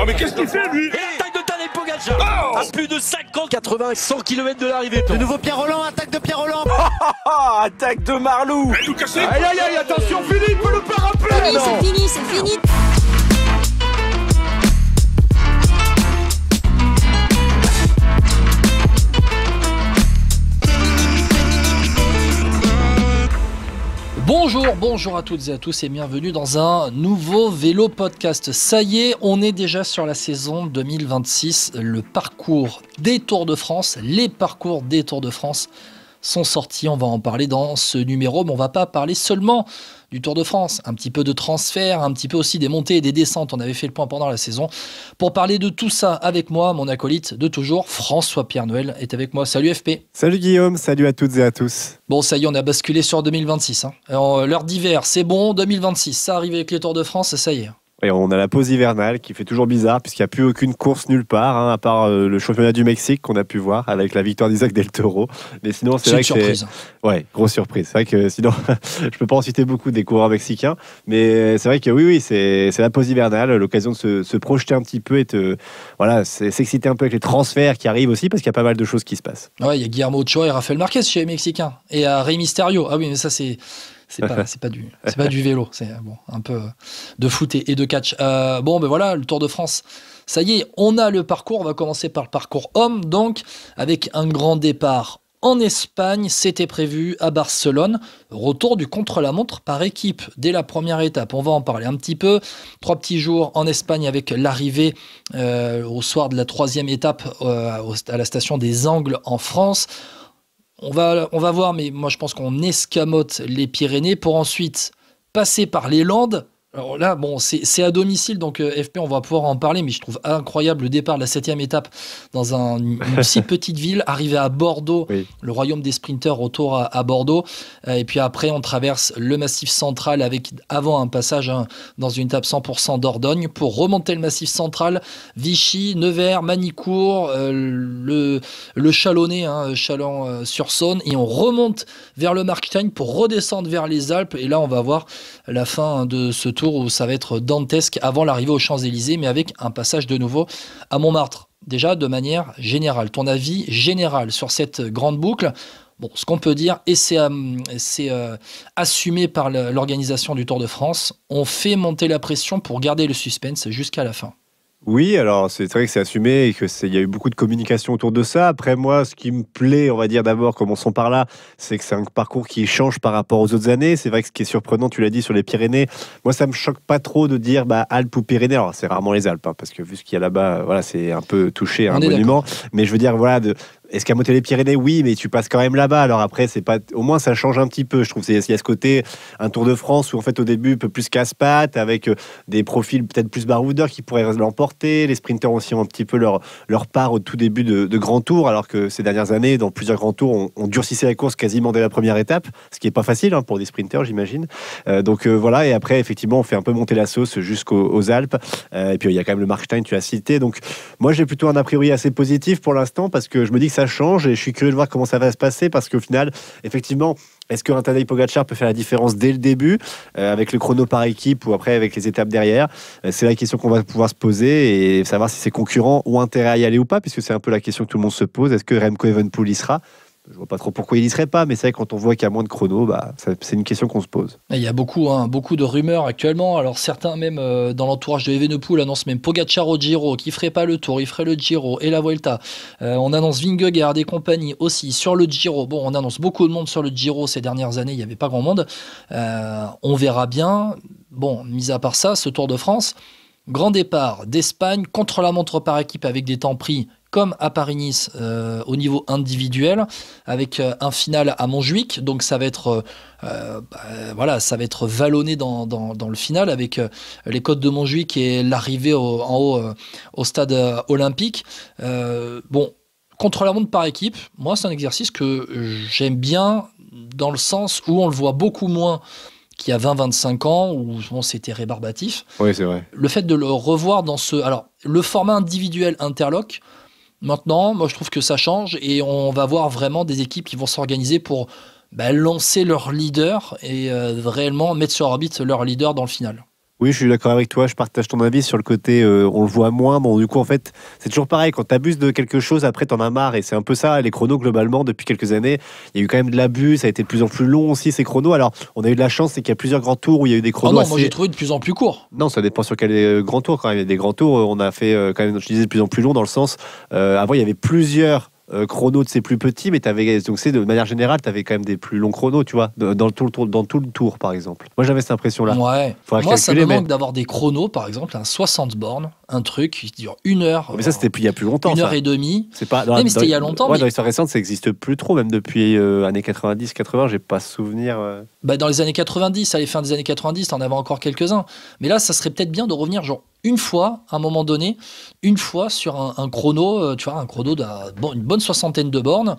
mais qu'est-ce qu'il fait lui? Et l'attaque de Tadej Pogacar à plus de 50, 80, 100 km de l'arrivée. Le nouveau Pierre Rolland, attaque de Pierre Rolland. Attaque de Marlou. Allez, Lucas, Aïe aïe aïe, attention Philippe, le parapluie. C'est fini. Bonjour à toutes et à tous et bienvenue dans un nouveau vélo podcast. Ça y est, on est déjà sur la saison 2026, le parcours des Tours de France, les parcours des Tours de France sont sortis, on va en parler dans ce numéro, mais on va pas parler seulement du Tour de France, un petit peu de transfert, un petit peu aussi des montées et des descentes, on avait fait le point pendant la saison. Pour parler de tout ça avec moi, mon acolyte de toujours, François-Pierre Noël est avec moi. Salut FP. Salut Guillaume, salut à toutes et à tous. Bon, ça y est, on a basculé sur 2026. Alors, l'heure d'hiver, c'est bon, 2026, ça arrive avec les Tours de France, ça y est. Et on a la pause hivernale qui fait toujours bizarre puisqu'il n'y a plus aucune course nulle part, à part le championnat du Mexique qu'on a pu voir avec la victoire d'Isaac Del Toro. Mais sinon, c'est vrai que surprise. Ouais, grosse surprise. C'est vrai que sinon, je peux pas en citer beaucoup des coureurs mexicains, mais c'est vrai que oui, c'est la pause hivernale, l'occasion de se projeter un petit peu et s'exciter un peu avec les transferts qui arrivent aussi parce qu'il y a pas mal de choses qui se passent. Ouais, il y a Guillermo Ochoa et Rafael Marquez chez les Mexicains et à Rey Mysterio. Ah oui, mais ça c'est pas du vélo, c'est un peu de foot et de catch. Le Tour de France, ça y est, on a le parcours. On va commencer par le parcours homme, donc avec un grand départ en Espagne, c'était prévu à Barcelone. Retour du contre-la-montre par équipe dès la première étape. On va en parler un petit peu. 3 petits jours en Espagne avec l'arrivée au soir de la 3e étape à la station des Angles en France. On va voir, mais moi je pense qu'on escamote les Pyrénées pour ensuite passer par les Landes. Alors là, c'est à domicile, donc FP, on va pouvoir en parler, mais je trouve incroyable le départ de la 7e étape dans une si petite ville, arrivé à Bordeaux, oui. Le royaume des sprinteurs, retour à Bordeaux, et puis après on traverse le Massif central avec avant un passage dans une étape 100% Dordogne pour remonter le Massif central, Vichy, Nevers, Manicourt, le Chalonnais, Chalon-sur-Saône, et on remonte vers le Markstein pour redescendre vers les Alpes, et là on va voir la fin de ce tour où ça va être dantesque avant l'arrivée aux Champs-Élysées, mais avec un passage de nouveau à Montmartre. Déjà, de manière générale, ton avis général sur cette grande boucle? Bon, ce qu'on peut dire, et c'est assumé par l'organisation du Tour de France, on fait monter la pression pour garder le suspense jusqu'à la fin. Oui, alors c'est vrai que c'est assumé et qu'il y a eu beaucoup de communication autour de ça. Après moi, ce qui me plaît, on va dire d'abord, commençons par là, c'est que c'est un parcours qui change par rapport aux autres années. C'est vrai que ce qui est surprenant, tu l'as dit, sur les Pyrénées, moi ça me choque pas trop de dire Alpes ou Pyrénées. Alors c'est rarement les Alpes, parce que vu ce qu'il y a là-bas, c'est un peu touché, un monument. Mais je veux dire, escamoter les Pyrénées, oui, mais tu passes quand même là-bas. Alors après, c'est pas, au moins ça change un petit peu. Je trouve qu'il y a ce côté, un Tour de France où en fait au début un peu plus casse-pattes, avec des profils peut-être plus baroudeurs qui pourraient l'emporter. Les sprinteurs aussi ont un petit peu leur part au tout début de grands tours, alors que ces dernières années, dans plusieurs grands tours, on durcissait la course quasiment dès la première étape, ce qui est pas facile pour des sprinteurs, j'imagine. Et après, effectivement, on fait un peu monter la sauce jusqu'aux Alpes. Et puis il y a quand même le Markstein, tu as cité. Donc moi, j'ai plutôt un a priori assez positif pour l'instant, parce que je me dis que ça change et je suis curieux de voir comment ça va se passer, parce qu'au final, effectivement, est-ce qu'un Tadej Pogacar peut faire la différence dès le début avec le chrono par équipe ou après avec les étapes derrière? C'est la question qu'on va pouvoir se poser et savoir si ses concurrents ont intérêt à y aller ou pas, puisque c'est un peu la question que tout le monde se pose. Est-ce que Remco Evenepoel y sera? Je vois pas trop pourquoi il n'y serait pas, mais c'est vrai que quand on voit qu'il y a moins de chrono, c'est une question qu'on se pose. Il y a beaucoup de rumeurs actuellement. Alors certains même dans l'entourage de Evenepoel annoncent même Pogacar au Giro, qui ferait pas le Tour, il ferait le Giro et la Vuelta. On annonce Vingegaard et compagnie aussi sur le Giro. Bon, on annonce beaucoup de monde sur le Giro ces dernières années, il n'y avait pas grand monde. On verra bien. Bon, mis à part ça, ce Tour de France, grand départ d'Espagne, contre la montre par équipe avec des temps pris comme à Paris-Nice au niveau individuel, avec un final à Montjuïc. Donc ça va être vallonné dans le final avec les côtes de Montjuïc et l'arrivée en haut au stade olympique. Contre la montre par équipe, moi c'est un exercice que j'aime bien, dans le sens où on le voit beaucoup moins qu'il y a 20-25 ans, où c'était rébarbatif. Oui, c'est vrai. Le fait de le revoir dans le format individuel interlock, maintenant, moi je trouve que ça change et on va voir vraiment des équipes qui vont s'organiser pour lancer leur leader et réellement mettre sur orbite leur leader dans le final. Oui, je suis d'accord avec toi. Je partage ton avis sur le côté on le voit moins. Bon, du coup, en fait, c'est toujours pareil. Quand tu abuses de quelque chose, après, t'en as marre. Et c'est un peu ça, les chronos, globalement, depuis quelques années. Il y a eu quand même de l'abus. Ça a été de plus en plus long aussi, ces chronos. Alors, on a eu de la chance, c'est qu'il y a plusieurs grands tours où il y a eu des Oh chronos. non, moi j'ai trouvé de plus en plus court. Non, ça dépend sur quel grand tour quand même. Il y a des grands tours. On a fait quand même, je disais, de plus en plus long dans le sens. Avant, il y avait plusieurs. Chronos de ces plus petits, mais donc c'est de manière générale, tu avais quand même des plus longs chronos, tu vois, dans tout le tour, par exemple. Moi, j'avais cette impression-là. Ouais. Faudra Moi, ça me calculer, mais- manque d'avoir des chronos, par exemple, un 60 bornes, un truc qui dure 1 heure. Mais ça, c'était il y a plus longtemps. Une ça. heure et demie. C'est pas. Oui, mais c'était il y a longtemps, Ouais, mais- dans l'histoire récente, ça n'existe plus trop, même depuis années 90-80, j'ai pas souvenir. Bah, dans les années 90, à la fin des années 90, t'en avais encore quelques-uns. Mais là, ça serait peut-être bien de revenir, genre, une fois, à un moment donné, une fois sur un chrono, tu vois, un chrono d'une bonne soixantaine de bornes.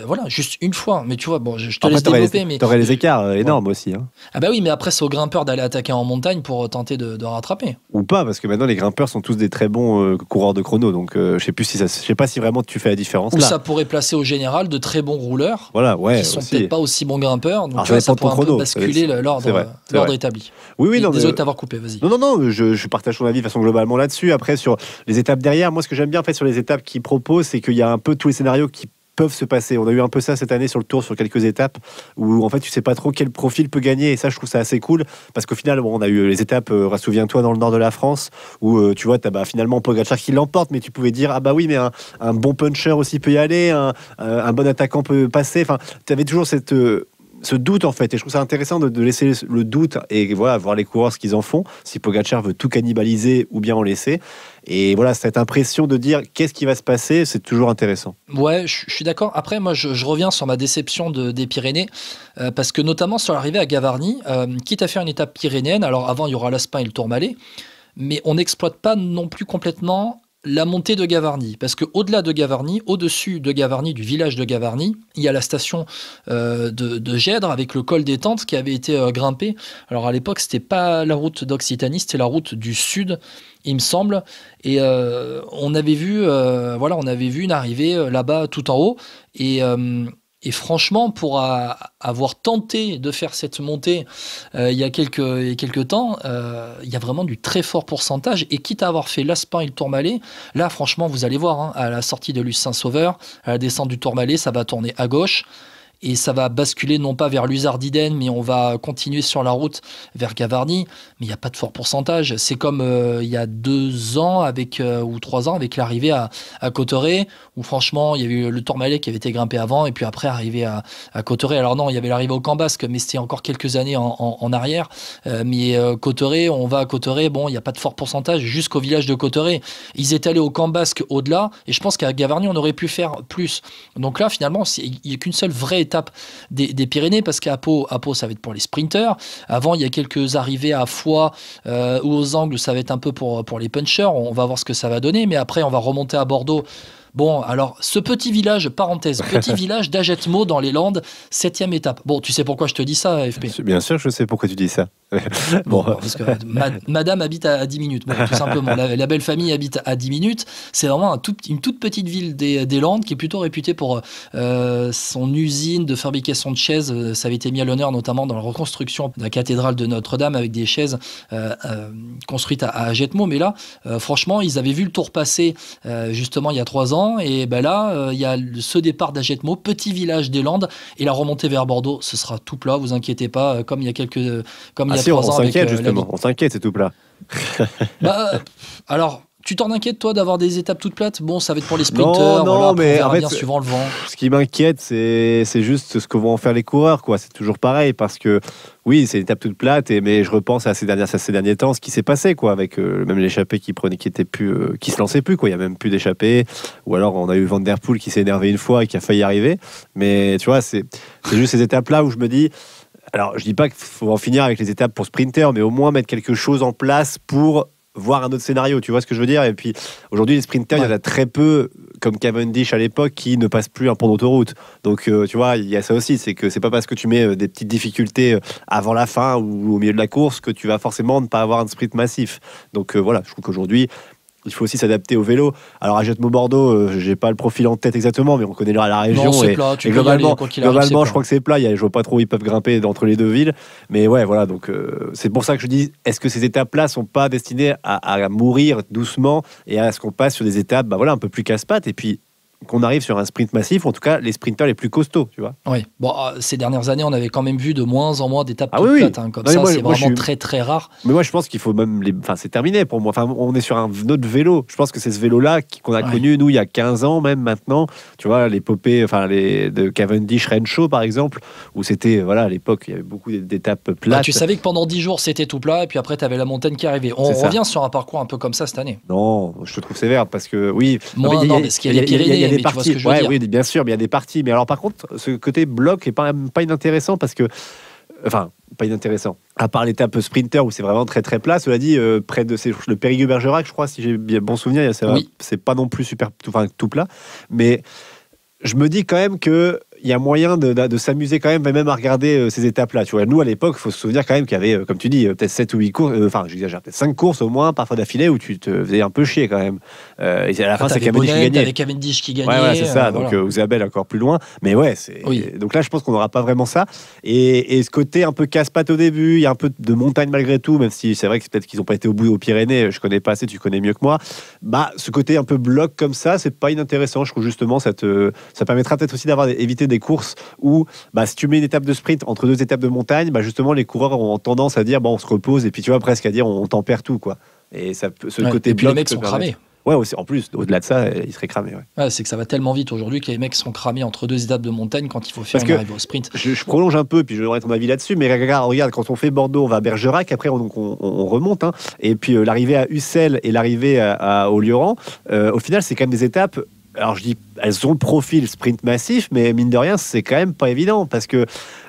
Voilà, juste une fois. Mais tu vois, bon, je te Après, laisse développer. Mais... t'aurais les écarts énormes aussi. Hein. Ah bah oui, mais après, c'est aux grimpeurs d'aller attaquer en montagne pour tenter de rattraper. Ou pas, parce que maintenant, les grimpeurs sont tous des très bons coureurs de chrono. Donc, je sais pas si vraiment tu fais la différence Ou là. ça pourrait placer au général de très bons rouleurs. Voilà, ouais. Qui sont aussi. peut-être pas aussi bons grimpeurs. Donc Alors, tu vois, ça ça dépend de ton pourrait un peu chrono. basculer C'est l'ordre vrai. établi. Oui, Et non, désolé mais- de t'avoir coupé, vas-y. Non, je partage ton avis de façon globalement là-dessus. Après, sur les étapes derrière, moi, ce que j'aime bien en fait sur les étapes qu'ils proposent, c'est qu'il y a un peu tous les scénarios qui peuvent se passer. On a eu un peu ça cette année sur le tour, sur quelques étapes, où en fait, tu sais pas trop quel profil peut gagner. Et ça, je trouve ça assez cool, parce qu'au final, bon, on a eu les étapes, souviens-toi, dans le nord de la France, où tu vois, t'as finalement Pogacar qui l'emporte, mais tu pouvais dire, ah bah oui, mais un bon puncher aussi peut y aller, un bon attaquant peut passer. Enfin, tu avais toujours ce doute en fait, et je trouve ça intéressant de laisser le doute et voilà, voir les coureurs ce qu'ils en font, si Pogacar veut tout cannibaliser ou bien en laisser, et voilà, cette impression de dire qu'est-ce qui va se passer, c'est toujours intéressant. Ouais, je suis d'accord. Après, moi, je reviens sur ma déception des Pyrénées, parce que notamment sur l'arrivée à Gavarnie, quitte à faire une étape pyrénéenne, alors avant, il y aura l'Aspin et le Tourmalet, mais on n'exploite pas non plus complètement la montée de Gavarnie, parce que au-delà de Gavarnie, au-dessus de Gavarnie, du village de Gavarnie, il y a la station de Gèdre avec le col des Tentes qui avait été grimpé. Alors à l'époque, c'était pas la route d'Occitanie, c'était la route du sud, il me semble. Et on avait vu une arrivée là-bas tout en haut. Et franchement, pour avoir tenté de faire cette montée il y a quelques temps, il y a vraiment du très fort pourcentage. Et quitte à avoir fait l'Aspin et le Tourmalet, là, franchement, vous allez voir, hein, à la sortie de Luz-Saint-Sauveur, à la descente du Tourmalet, ça va tourner à gauche. Et ça va basculer non pas vers Luzardiden, mais on va continuer sur la route vers Gavarnie. Mais il n'y a pas de fort pourcentage. C'est comme il y a 2 ans ou 3 ans avec l'arrivée à Cauterets, où franchement, il y a eu le Tourmalet qui avait été grimpé avant, et puis après arrivé à Cauterets. Alors non, il y avait l'arrivée au Camp Basque, mais c'était encore quelques années en arrière. Mais Cauterets, on va à Cauterets, bon, il n'y a pas de fort pourcentage jusqu'au village de Cauterets. Ils étaient allés au Camp Basque au-delà, et je pense qu'à Gavarnie, on aurait pu faire plus. Donc là, finalement, il n'y a qu'une seule vraie étape des Pyrénées, parce qu'à Pau, ça va être pour les sprinters. Avant, il y a quelques arrivées à Foix ou aux Angles, ça va être un peu pour les punchers. On va voir ce que ça va donner, mais après, on va remonter à Bordeaux. Bon, alors, ce petit village, petit village d'Agetmo dans les Landes, 7e étape. Bon, tu sais pourquoi je te dis ça, FP? Bien sûr, je sais pourquoi tu dis ça. Bon, parce que madame habite à 10 minutes, bon, tout simplement. La belle famille habite à 10 minutes. C'est vraiment une toute petite ville des Landes qui est plutôt réputée pour son usine de fabrication de chaises. Ça avait été mis à l'honneur notamment dans la reconstruction de la cathédrale de Notre-Dame avec des chaises construites à Agetmo. Mais là, franchement, ils avaient vu le tour passer justement il y a 3 ans. Et ben là, il y a ce départ d'Agetmo, petit village des Landes, et la remontée vers Bordeaux, ce sera tout plat, vous inquiétez pas, comme il y a quelques... Comme il y a 3 ans on avec, s'inquiète justement, on s'inquiète, c'est tout plat. Alors, tu t'en inquiètes toi d'avoir des étapes toutes plates? Bon, ça va être pour les sprinters, Non, voilà, mais on verra en fait, bien suivant le vent. Ce qui m'inquiète, c'est juste ce que vont en faire les coureurs, quoi. C'est toujours pareil, parce que oui, c'est une étape toute plate, mais je repense à ces derniers temps, ce qui s'est passé, quoi, avec même l'échappée qui se lançait plus, quoi. Il y a même plus d'échappée, ou alors on a eu Van Der Poel qui s'est énervé une fois et qui a failli y arriver. Mais tu vois, c'est juste ces étapes-là où je me dis. Alors, je dis pas qu'il faut en finir avec les étapes pour sprinter, mais au moins mettre quelque chose en place pour voir un autre scénario, tu vois ce que je veux dire? Et puis, aujourd'hui, les sprinters, il y en a très peu, comme Cavendish à l'époque, qui ne passent plus un pont d'autoroute. Donc, tu vois, il y a ça aussi, c'est que c'est pas parce que tu mets des petites difficultés avant la fin ou au milieu de la course que tu vas forcément ne pas avoir un sprint massif. Donc, voilà, je trouve qu'aujourd'hui, il faut aussi s'adapter au vélo. Alors à Jetmo-Bordeaux, j'ai pas le profil en tête exactement, mais on connaît la région. Non, c'est et, plat, tu et peux y globalement, aller, quoi qu'il arrive, c'est je plat. crois que c'est plat. Je vois pas trop où ils peuvent grimper entre les deux villes. Mais ouais, voilà. Donc c'est pour ça que je dis, est-ce que ces étapes-là sont pas destinées à mourir doucement et à ce qu'on passe sur des étapes, un peu plus casse-pattes et puis qu'on arrive sur un sprint massif, en tout cas les sprinters les plus costauds, tu vois. Oui. Bon, ces dernières années, on avait quand même vu de moins en moins d'étapes Ah oui, plates, hein, comme non, ça, moi, c'est moi, vraiment je suis- très très rare. Mais moi, je pense qu'il faut même c'est terminé pour moi. Enfin, on est sur un autre vélo. Je pense que c'est ce vélo-là qu'on a Ouais. connu, nous, il y a 15 ans, même maintenant. Tu vois, l'épopée, de Cavendish Renshaw, par exemple, où c'était, à l'époque, il y avait beaucoup d'étapes plates. Bah, tu savais que pendant 10 jours, c'était tout plat, et puis après, tu avais la montagne qui arrivait. On C'est ça. revient sur un parcours un peu comme ça cette année. Non, je te trouve sévère parce que oui. Moins, il y a- non, parce qu'il y a les Pyrénées, mais tu vois ce que je veux dire. Oui, bien sûr, mais il y a des parties. Mais alors, par contre, ce côté bloc est pas inintéressant parce que. Enfin, pas inintéressant. À part l'étape sprinter où c'est vraiment très très plat, cela dit, près de le Périgueux-Bergerac, je crois, si j'ai bien bon souvenir, Oui. c'est pas non plus tout plat. Mais je me dis quand même que il y a moyen de s'amuser quand même, même à regarder ces étapes-là. Tu vois, nous, à l'époque, il faut se souvenir quand même qu'il y avait, comme tu dis, peut-être 7 ou 8 courses, j'exagère, peut-être 5 courses au moins, parfois d'affilée, où tu te faisais un peu chier quand même. Et à la fin, c'est Cavendish qui gagnait. Avec Cavendish qui gagnait. Ouais, c'est ça. Donc, voilà. Isabelle encore plus loin. Mais ouais, Oui. donc là, je pense qu'on n'aura pas vraiment ça. Et ce côté un peu casse-patte au début, il y a un peu de montagne malgré tout, même si c'est vrai que peut-être qu'ils n'ont pas été au bout aux Pyrénées. Je connais pas assez, tu connais mieux que moi. Ce côté un peu bloc comme ça, c'est pas inintéressant. Je trouve justement, ça permettra peut-être aussi éviter des courses où, si tu mets une étape de sprint entre deux étapes de montagne, justement, les coureurs ont tendance à dire, on se repose, et puis tu vois, presque à dire, on tempère tout, quoi. Et ça, côté et puis bloc les mecs peut sont permettre. cramés. Ouais, aussi, en plus, au-delà de ça, ils seraient cramés. Ouais. Ouais, c'est que ça va tellement vite aujourd'hui que les mecs sont cramés entre deux étapes de montagne quand il faut faire Parce une que arrivée au sprint. Je prolonge un peu, puis je donnerai ton avis là-dessus, mais regarde, quand on fait Bordeaux, on va à Bergerac, après on remonte, hein, et puis l'arrivée à Ussel et l'arrivée au Lioran, au final, c'est quand même des étapes. Alors je dis, elles ont le profil sprint massif, mais mine de rien, c'est quand même pas évident parce que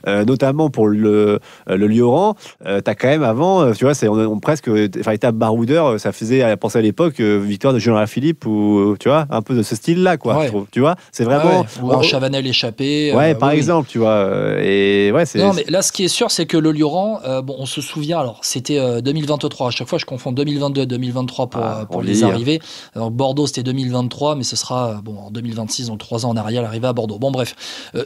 notamment pour le Lioran, t'as quand même avant, tu vois, presque, étape baroudeur, ça faisait penser à l'époque victoire de Julien Philippe ou tu vois, un peu de ce style-là, quoi. Ouais. Je trouve, tu vois, c'est vraiment. Ou un Chavanel échappé. Ouais, par oui. exemple, tu vois, et ouais, c'est. Non, mais là, ce qui est sûr, c'est que le Lioran, on se souvient, alors c'était 2023, à chaque fois je confonds 2022 et 2023 pour les arrivées. Donc Bordeaux, c'était 2023, mais ce sera en 2026, donc 3 ans en arrière, l'arrivée à Bordeaux. Bon, bref,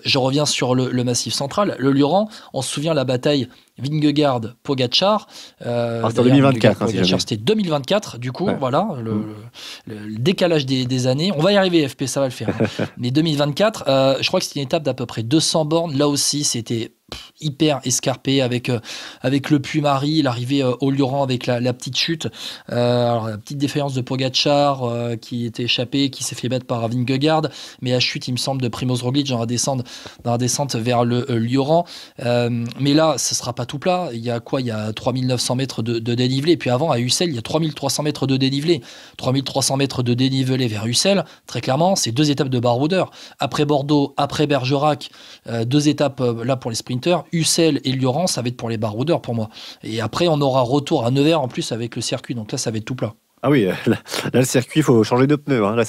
je reviens sur le Massif central. Le Lioran, on se souvient la bataille Vingegaard-Pogacar. C'était en 2024. Pogacar, c'était 2024, du coup, ouais. Voilà, le décalage des années. On va y arriver, FP, ça va le faire. Hein. Mais 2024, je crois que c'était une étape d'à peu près 200 bornes. Là aussi, c'était hyper escarpé avec le Puy-Marie, l'arrivée au Lioran avec la petite chute. Alors, la petite défaillance de Pogacar qui était échappé, qui s'est fait battre par Vingegaard. Mais la chute, il me semble, de Primoz Roglic dans la descente vers le Lioran. Mais là, ce ne sera pas tout plat. Il y a quoi ? Il y a 3900 mètres de dénivelé. Et puis avant, à Ussel, il y a 3300 mètres de dénivelé. 3300 mètres de dénivelé vers Ussel, très clairement, c'est 2 étapes de baroudeur. Après Bordeaux, après Bergerac, 2 étapes là pour les sprinters. Ussel et Lioran, ça va être pour les baroudeurs pour moi. Et après, on aura retour à Nevers en plus avec le circuit. Donc là, ça va être tout plat. Ah oui, là le circuit, il faut changer de pneus. Hein. Là,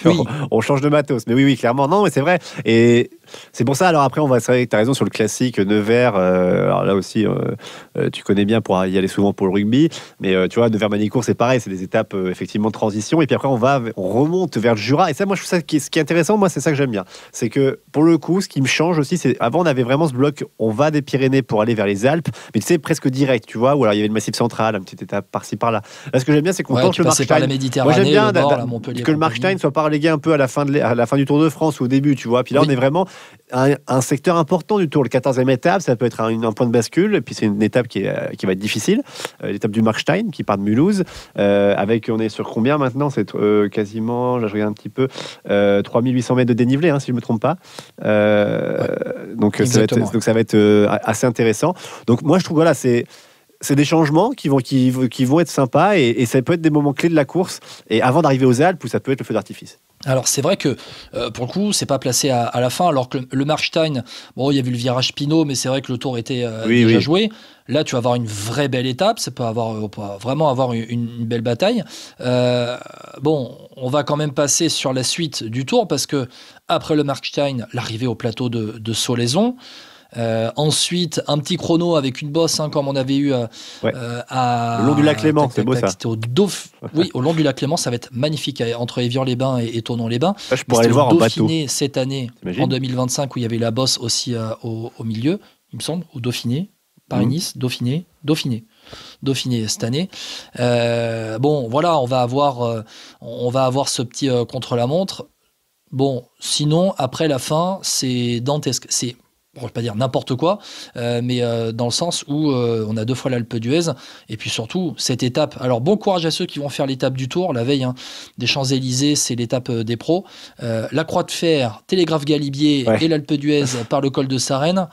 Oui. on change de matos. Mais oui, clairement. Non, mais c'est vrai. Et c'est pour ça. Alors après, c'est vrai que tu as raison sur le classique Nevers. Alors là aussi, tu connais bien pour y aller souvent pour le rugby. Mais tu vois, Nevers-Manicourt, c'est pareil. C'est des étapes effectivement de transition. Et puis après, on remonte vers le Jura. Et ça, moi, je trouve ça ce qui est intéressant. Moi, c'est ça que j'aime bien. C'est que pour le coup, ce qui me change aussi, c'est avant, on avait vraiment ce bloc. On va des Pyrénées pour aller vers les Alpes. Mais tu sais, presque direct, tu vois. Ou alors il y avait le Massif central, une petite étape par-ci par-là. Là, ce que j'aime bien, c'est qu'on tente le par la Markstein. Moi, j'aime bien que le Markstein soit pas relégué un peu à la fin du Tour de France ou au début, tu vois. Puis là, on est vraiment un secteur important du Tour. Le 14e étape, ça peut être un point de bascule. Et puis, c'est une étape qui va être difficile. L'étape du Markstein, qui part de Mulhouse. On est sur combien maintenant ? C'est quasiment, là, je regarde un petit peu, 3800 mètres de dénivelé, hein, si je ne me trompe pas. Donc, ça va être assez intéressant. Donc, moi, je trouve, voilà, c'est des changements qui vont être sympas et ça peut être des moments clés de la course et avant d'arriver aux Alpes où ça peut être le feu d'artifice. Alors c'est vrai que pour le coup c'est pas placé à la fin alors que le Markstein, il y avait le virage Pinot mais c'est vrai que le tour était déjà joué. Là tu vas avoir une vraie belle étape, ça peut vraiment avoir une belle bataille. On va quand même passer sur la suite du tour parce que après le Markstein, l'arrivée au plateau de Solaison. Ensuite, un petit chrono avec une bosse, hein, comme on avait eu à... Le long du lac Léman, c'est beau ça. C'était oui, au long du lac Léman, ça va être magnifique, entre Évian-les-Bains et Tournon-les-Bains. Là, je pourrais aller le voir en bateau. Dauphiné cette année, en 2025, où il y avait la bosse aussi au milieu, il me semble, au Dauphiné, Paris-Nice, Dauphiné cette année. Bon, voilà, on va avoir ce petit contre-la-montre. Bon, sinon, après la fin, c'est dantesque. C'est, je ne vais pas dire n'importe quoi, mais dans le sens où on a 2 fois l'Alpe d'Huez, et puis surtout, cette étape. Alors, bon courage à ceux qui vont faire l'étape du Tour, la veille, hein, des Champs-Élysées, c'est l'étape des pros. La Croix de Fer, Télégraphe-Galibier et l'Alpe d'Huez par le col de Sarenne.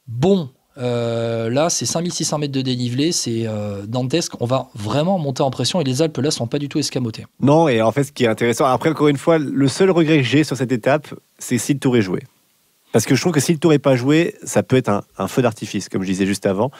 Bon, là, c'est 5600 mètres de dénivelé, c'est dantesque. On va vraiment monter en pression et les Alpes, là, sont pas du tout escamotées. Non, et en fait, ce qui est intéressant, après, encore une fois, le seul regret que j'ai sur cette étape, c'est si le Tour est joué. Parce que je trouve que si le Tour n'est pas joué, ça peut être un feu d'artifice, comme je disais juste avant.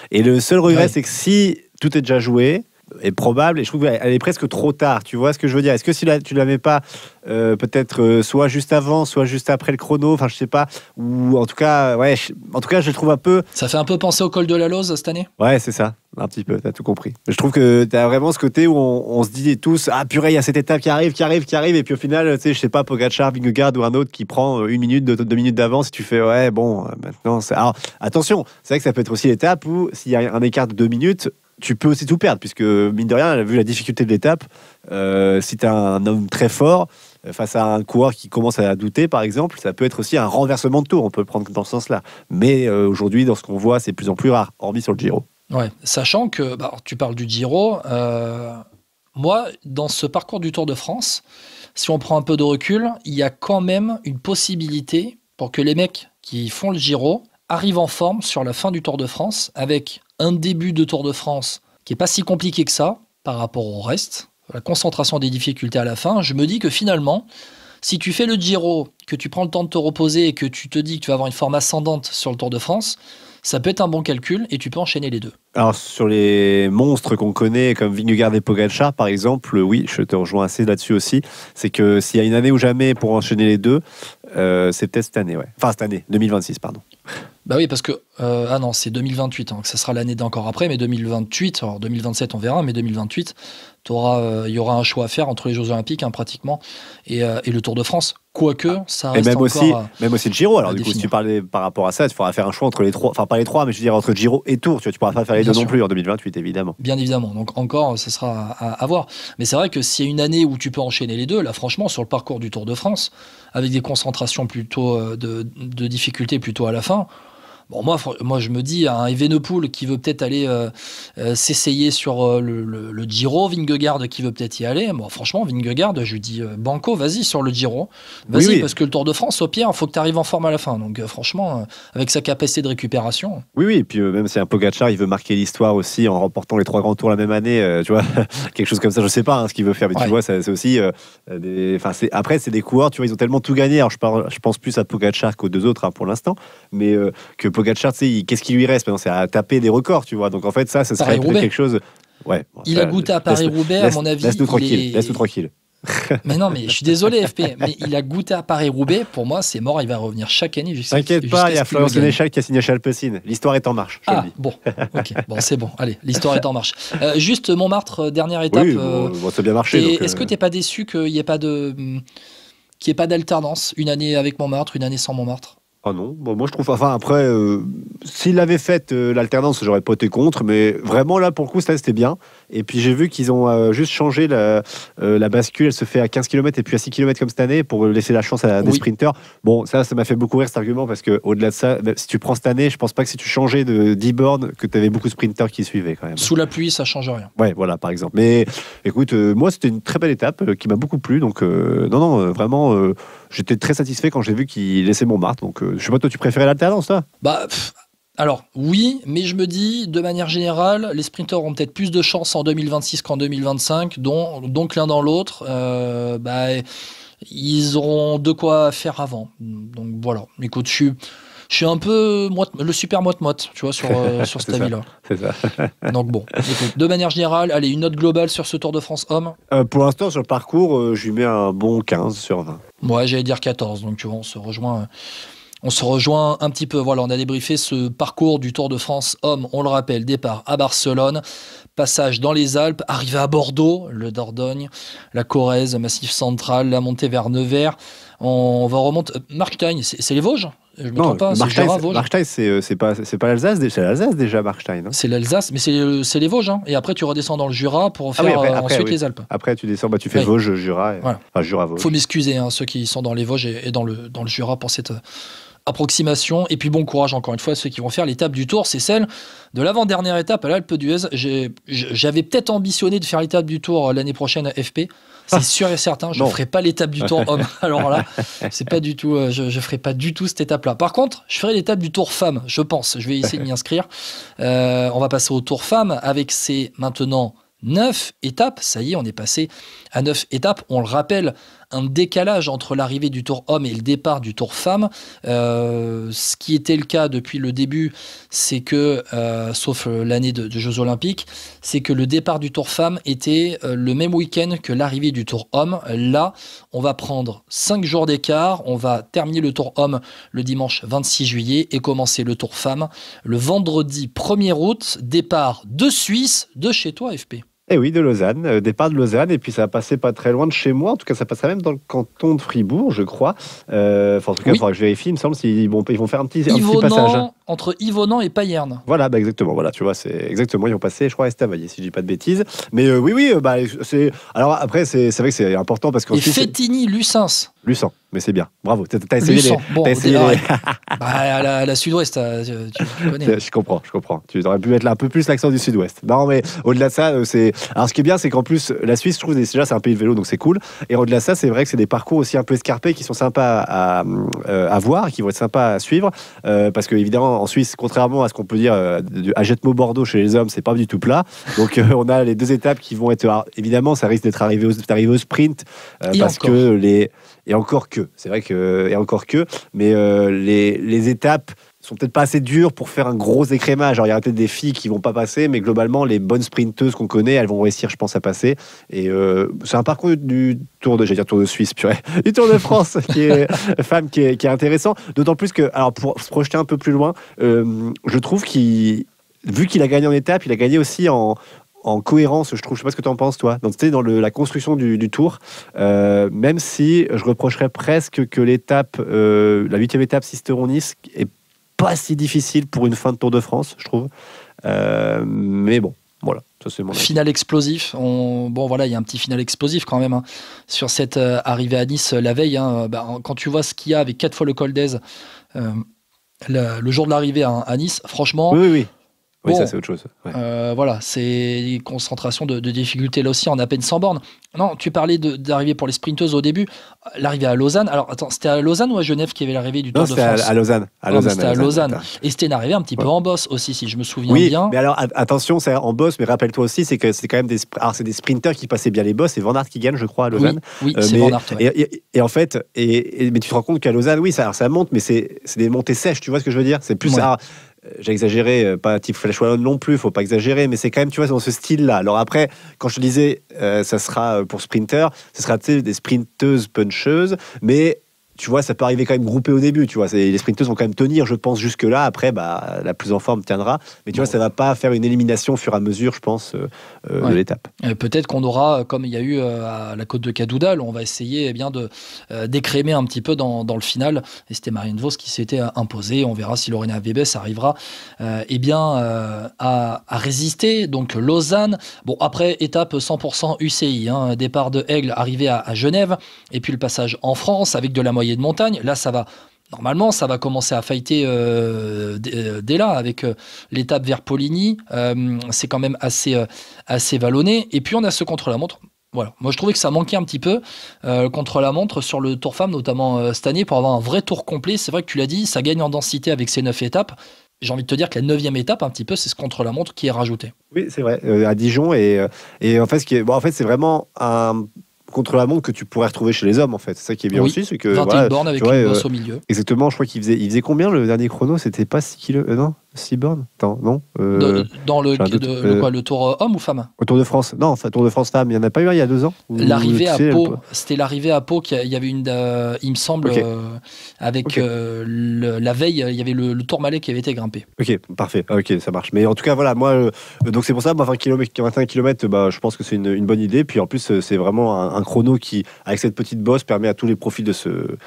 Et le seul regret, c'est que si tout est déjà joué, est probable, et je trouve qu'elle est presque trop tard. Tu vois ce que je veux dire? Est-ce que si tu ne la mets pas peut-être soit juste avant, soit juste après le chrono, enfin je sais pas, ou en tout cas, je le trouve un peu... Ça fait un peu penser au col de la Lose cette année? Ouais, c'est ça, un petit peu, t'as tout compris. Je trouve que t'as vraiment ce côté où on se dit tous, ah purée, il y a cette étape qui arrive, et puis au final, tu sais, je sais pas, Pogačar, Vingegaard ou un autre qui prend 1 minute, 2 minutes d'avance, et tu fais, ouais, bon, maintenant... Alors, attention, c'est vrai que ça peut être aussi l'étape où, s'il y a un écart de 2 minutes, tu peux aussi tout perdre, puisque mine de rien, vu la difficulté de l'étape, si tu es un homme très fort, face à un coureur qui commence à douter, par exemple, ça peut être aussi un renversement de tour, on peut le prendre dans ce sens-là. Mais aujourd'hui, dans ce qu'on voit, c'est de plus en plus rare, hormis sur le Giro. Ouais, sachant que, tu parles du Giro, moi, dans ce parcours du Tour de France, si on prend un peu de recul, il y a quand même une possibilité pour que les mecs qui font le Giro arrivent en forme sur la fin du Tour de France, avec un début de Tour de France qui n'est pas si compliqué que ça par rapport au reste, la concentration des difficultés à la fin. Je me dis que finalement, si tu fais le Giro, que tu prends le temps de te reposer et que tu te dis que tu vas avoir une forme ascendante sur le Tour de France, ça peut être un bon calcul et tu peux enchaîner les deux. Alors, sur les monstres qu'on connaît, comme Vingegaard et Pogačar, par exemple, oui, je te rejoins assez là-dessus aussi. C'est que s'il y a une année ou jamais pour enchaîner les deux, c'est peut-être cette année, ouais. Enfin, cette année, 2026, pardon. Bah oui, parce que... ah non, c'est 2028, hein, que ça sera l'année d'encore après, mais 2028, alors 2027 on verra, mais 2028, il y aura un choix à faire entre les Jeux Olympiques, hein, pratiquement, et le Tour de France. Quoique, ça reste même encore... même aussi le Giro, alors du coup, si tu parlais par rapport à ça, il faudra faire un choix entre les trois, enfin pas les trois, mais je veux dire entre Giro et Tour, tu pourras pas faire les deux non plus en 2028, évidemment. Bien évidemment, donc encore, ça sera à voir. Mais c'est vrai que s'il y a une année où tu peux enchaîner les deux, là franchement, sur le parcours du Tour de France, avec des concentrations plutôt de difficultés plutôt à la fin... Bon, moi, je me dis, un Evenepoel qui veut peut-être aller s'essayer sur le Giro, Vingegaard qui veut peut-être y aller. Bon, franchement, Vingegaard, je lui dis, banco, vas-y sur le Giro. Vas-y, oui. Parce que le Tour de France, au pire, il faut que tu arrives en forme à la fin. Donc, franchement, avec sa capacité de récupération. Oui, et puis même si un Pogačar, il veut marquer l'histoire aussi en remportant les 3 grands tours la même année, tu vois, quelque chose comme ça, je sais pas ce qu'il veut faire, mais tu vois, c'est aussi. Après, c'est des coureurs, tu vois, ils ont tellement tout gagné. Alors, je pense plus à Pogačar qu'aux 2 autres pour l'instant, mais que Pogačar, qu'est-ce qui lui reste maintenant? C'est à taper des records, tu vois. Donc en fait, ça serait quelque chose. Ouais. Bon, il a goûté à Paris-Roubaix, à mon avis. Laisse-nous tranquille. Mais non, mais je suis désolé, FP. Mais il a goûté à Paris-Roubaix. Pour moi, c'est mort. Il va revenir chaque année. T'inquiète pas, il y a Florian Sénéchal qui a signé chez Alpecin. L'histoire est en marche. Bon, ok. Bon, c'est bon. Allez, l'histoire est en marche. Juste Montmartre, dernière étape. Oui, ça a bien marché. Est-ce que t'es pas déçu qu'il n'y ait pas d'alternance, une année avec Montmartre, une année sans Montmartre? Ah non, bon, moi je trouve, après, s'il avait fait l'alternance, j'aurais pas été contre, mais vraiment là pour le coup, ça c'était bien. Et puis j'ai vu qu'ils ont juste changé la bascule, elle se fait à 15 km et puis à 6 km comme cette année pour laisser la chance à des sprinters. Bon, ça m'a fait beaucoup rire cet argument parce que au-delà de ça, si tu prends cette année, je pense pas que si tu changeais de 10 bornes, que tu avais beaucoup de sprinters qui suivaient quand même. Sous la pluie, ça change rien. Ouais, voilà, par exemple. Mais écoute, moi c'était une très belle étape qui m'a beaucoup plu, donc non, vraiment, j'étais très satisfait quand j'ai vu qu'il laissait Montmartre, donc je sais pas, toi tu préférais l'alternance, toi? Alors oui, mais je me dis, de manière générale, les sprinteurs auront peut-être plus de chance en 2026 qu'en 2025, donc l'un dans l'autre, ils auront de quoi faire avant. Donc voilà, écoute, je suis un peu le super moite-moite, tu vois, sur cet avis-là. C'est ça. Donc bon, écoute, de manière générale, allez, une note globale sur ce Tour de France homme. Pour l'instant, sur le parcours, je lui mets un bon 15 sur 20. Ouais, j'allais dire 14, donc tu vois, on se rejoint On se rejoint un petit peu. Voilà, on a débriefé ce parcours du Tour de France homme. On le rappelle, départ à Barcelone, passage dans les Alpes, arrivée à Bordeaux, le Dordogne, la Corrèze, le Massif central, la montée vers Nevers. On va remonter. Markstein, c'est les Vosges? Je me trompe pas, c'est Jura, Vosges. Markstein, c'est pas l'Alsace, c'est l'Alsace déjà, Markstein. Hein. C'est l'Alsace, mais c'est les Vosges. Hein. Et après, tu redescends dans le Jura pour faire ensuite les Alpes. Après, tu descends, tu fais Vosges, Jura, voilà. Enfin Jura-Vosges. Faut m'excuser, hein, ceux qui sont dans les Vosges et dans le Jura pour cette approximation. Et puis bon courage encore une fois à ceux qui vont faire l'étape du Tour. C'est celle de l'avant-dernière étape à l'Alpe d'Huez. J'avais peut-être ambitionné de faire l'étape du Tour l'année prochaine à FP. C'est sûr et certain, je ne ferai pas l'étape du Tour homme. Alors là, c'est pas du tout, je ferai pas du tout cette étape-là. Par contre, je ferai l'étape du Tour femme, je pense. Je vais essayer de m'y inscrire. On va passer au Tour femme avec ses maintenant 9 étapes. Ça y est, on est passé à 9 étapes. On le rappelle, un décalage entre l'arrivée du Tour homme et le départ du Tour femme. Ce qui était le cas depuis le début, c'est que, sauf l'année de Jeux Olympiques, c'est que le départ du Tour femme était le même week-end que l'arrivée du Tour homme. Là, on va prendre 5 jours d'écart. On va terminer le Tour homme le dimanche 26 juillet et commencer le Tour femme le vendredi 1er août. Départ de Suisse, de chez toi, FP. Eh oui, de Lausanne, départ de Lausanne, et puis ça va passer pas très loin de chez moi, en tout cas ça passera même dans le canton de Fribourg, je crois. Enfin, en tout cas, il faudra que je vérifie, il me semble, ils vont faire un petit passage. Entre Yvonand et Payerne. Voilà, bah exactement, voilà, tu vois, c'est exactement, ils vont passer, je crois, à Estavayer, si je dis pas de bêtises. Mais oui, bah, c'est... Alors après, c'est vrai que c'est important parce qu'en Et Fétigny-Lucens. Lucens, mais c'est bien, bravo, t'as essayé Lucens. T'as essayé à la sud-ouest, tu connais. Je comprends. Tu aurais pu mettre un peu plus l'accent du sud-ouest. Non, mais au-delà de ça, c'est... Alors, ce qui est bien, c'est qu'en plus, la Suisse, je trouve, déjà, c'est un pays de vélo, donc c'est cool. Et au-delà de ça, c'est vrai que c'est des parcours aussi un peu escarpés qui sont sympas à voir, qui vont être sympas à suivre. Parce que, évidemment, en Suisse, contrairement à ce qu'on peut dire à Jetmo-Bordeaux chez les hommes, c'est pas du tout plat. Donc, on a les 2 étapes qui vont être... Alors, évidemment, ça risque d'être arrivé au sprint. Parce encore. Que les... Et encore que, c'est vrai que, et encore que, mais les étapes sont peut-être pas assez dures pour faire un gros écrémage. Alors, il y a peut-être des filles qui vont pas passer, mais globalement, les bonnes sprinteuses qu'on connaît, elles vont réussir, je pense, à passer. Et c'est un parcours du Tour de Suisse, purée, du Tour de France, qui est intéressant. D'autant plus que, alors, pour se projeter un peu plus loin, je trouve vu qu'il a gagné en étape, il a gagné aussi en cohérence, je trouve. Je sais pas ce que tu en penses, toi. Donc, tu sais, dans la construction du Tour, même si je reprocherais presque que l'étape, la 8e étape Sisteron-Nice est pas si difficile pour une fin de Tour de France, je trouve. Mais bon, voilà. Ça, c'est mon avis. Final explosif. Bon, voilà, il y a un petit final explosif quand même sur cette arrivée à Nice la veille. Quand tu vois ce qu'il y a avec 4 fois le col d'Aise le jour de l'arrivée à Nice, franchement... Oui. Oui, bon, ça c'est autre chose. Ouais. Voilà, c'est une concentration de difficultés là aussi en à peine 100 bornes. Non, tu parlais d'arrivée pour les sprinteuses au début. L'arrivée à Lausanne, alors attends, c'était à Lausanne ou à Genève qu'il y avait l'arrivée du Tour de France? Non, c'était à Lausanne. C'était à Lausanne. Et c'était une arrivée un petit peu en bosse aussi, si je me souviens bien. Oui, mais alors attention, c'est en bosse, mais rappelle-toi aussi, c'est que c'est quand même c'est des sprinteurs qui passaient bien les bosses. C'est Van Aert qui gagne, je crois, à Lausanne. Oui, c'est Van Aert. Ouais. Et en fait, mais tu te rends compte qu'à Lausanne, oui, ça monte, mais c'est des montées sèches, tu vois ce que je veux dire? C'est plus... Ouais. J'ai exagéré, pas type Flash Wallon non plus, faut pas exagérer, mais c'est quand même, tu vois, dans ce style-là. Alors après, quand je te disais, ça sera pour sprinter, ce sera des sprinteuses puncheuses, mais tu vois, ça peut arriver quand même groupé au début, tu vois. Les sprinteuses vont quand même tenir, je pense, jusque-là. Après, la plus en forme tiendra. Mais tu vois, ça va pas faire une élimination au fur et à mesure, je pense, de l'étape. Peut-être qu'on aura, comme il y a eu à la côte de Cadoudal, on va essayer d'écrémer un petit peu dans le final. Et c'était Marianne Vos qui s'était imposée. On verra si Lorena Wiebes arrivera à résister. Donc Lausanne. Bon, après, étape 100% UCI. Départ de Aigle, arrivée à Genève. Et puis le passage en France avec de la moyenne de montagne. Là, normalement, ça va commencer à fighter dès là, avec l'étape vers Poligny. C'est quand même assez vallonné. Et puis, on a ce contre-la-montre. Voilà. Moi, je trouvais que ça manquait un petit peu contre-la-montre sur le Tour Femmes, notamment cette année, pour avoir un vrai tour complet. C'est vrai que tu l'as dit, ça gagne en densité avec ces 9 étapes. J'ai envie de te dire que la 9e étape, un petit peu, c'est ce contre-la-montre qui est rajouté. Oui, c'est vrai, à Dijon. Et en fait, c'est vraiment un contre-la-montre que tu pourrais retrouver chez les hommes, en fait. C'est ça qui est bien aussi, c'est que 21 bornes avec une bosse au milieu. Exactement, je crois qu'il faisait combien le dernier chrono? C'était pas 6 km, non, Seaborn? Attends, non Dans le, j'ai un doute. le tour homme ou femme? Au Tour de France. Non, enfin, Tour de France femme, il n'y en a pas eu un il y a 2 ans? L'arrivée à Pau, Pau. c'était l'arrivée à Pau qu'il y avait une, il me semble, Ok. avec Ok. la veille, il y avait le Tourmalet qui avait été grimpé. Ok, parfait. Ok, ça marche. Mais en tout cas, voilà, moi, donc c'est pour ça, 21 km, bah, je pense que c'est une bonne idée. Puis en plus, c'est vraiment un chrono qui, avec cette petite bosse, permet à tous les profils de se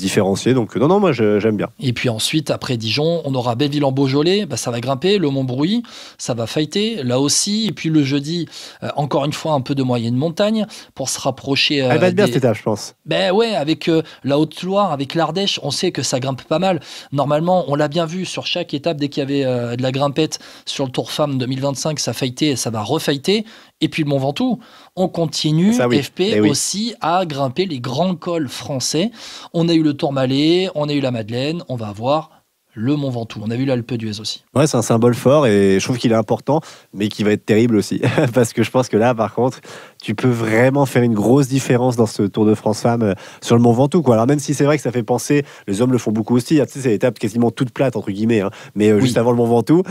différencier. Donc, non, moi, j'aime bien. Et puis ensuite, après Dijon, on aura Belleville-en-Beaujolais, ça va grimper, le Mont-Brouilly, ça va fighter, là aussi. Et puis le jeudi, encore une fois, un peu de moyenne montagne pour se rapprocher. Elle va être bien cette étape, je pense. Ben ouais, avec la Haute-Loire, avec l'Ardèche, on sait que ça grimpe pas mal. Normalement, on l'a bien vu sur chaque étape, dès qu'il y avait de la grimpette sur le Tour Femmes 2025, ça fightait et ça va refighter. Et puis le Mont Ventoux, on continue, Ça, oui. FP Eh oui. aussi, à grimper les grands cols français. On a eu le Tourmalet, on a eu la Madeleine, on va avoir le Mont Ventoux. On a vu l'Alpe d'Huez aussi. Ouais, c'est un symbole fort et je trouve qu'il est important, mais qui va être terrible aussi. Parce que je pense que là, par contre, tu peux vraiment faire une grosse différence dans ce Tour de France Femmes sur le Mont Ventoux, quoi. Alors même si c'est vrai que ça fait penser, les hommes le font beaucoup aussi, hein, tu sais, c'est des étapes quasiment toutes plates, entre guillemets, hein, mais Oui. juste avant le Mont Ventoux.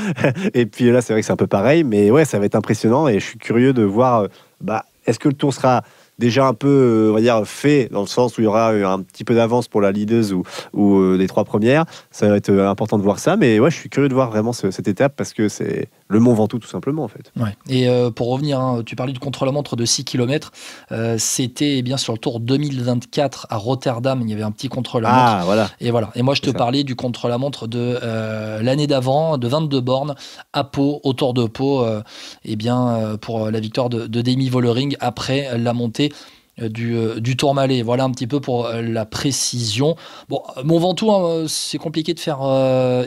Et puis là, c'est vrai que c'est un peu pareil, mais ouais, ça va être impressionnant et je suis curieux de voir, est-ce que le Tour sera déjà un peu, on va dire, fait, dans le sens où il y aura un petit peu d'avance pour la leaduse ou les 3 premières. Ça va être important de voir ça, mais ouais, je suis curieux de voir vraiment cette étape parce que c'est le Mont Ventoux tout simplement en fait. Ouais. Et pour revenir, hein, tu parlais du contre-la-montre de 6 km. C'était bien sur le Tour 2024 à Rotterdam, il y avait un petit contre-la-montre. Ah, voilà. Et voilà. Et moi, je te C'est ça. parlais du contre-la-montre de l'année d'avant, de 22 bornes à Pau, au Tour de Pau, pour la victoire de Demi Vollering après la montée du Tourmalet. Voilà un petit peu pour la précision. Bon, Mont Ventoux, hein, c'est compliqué de faire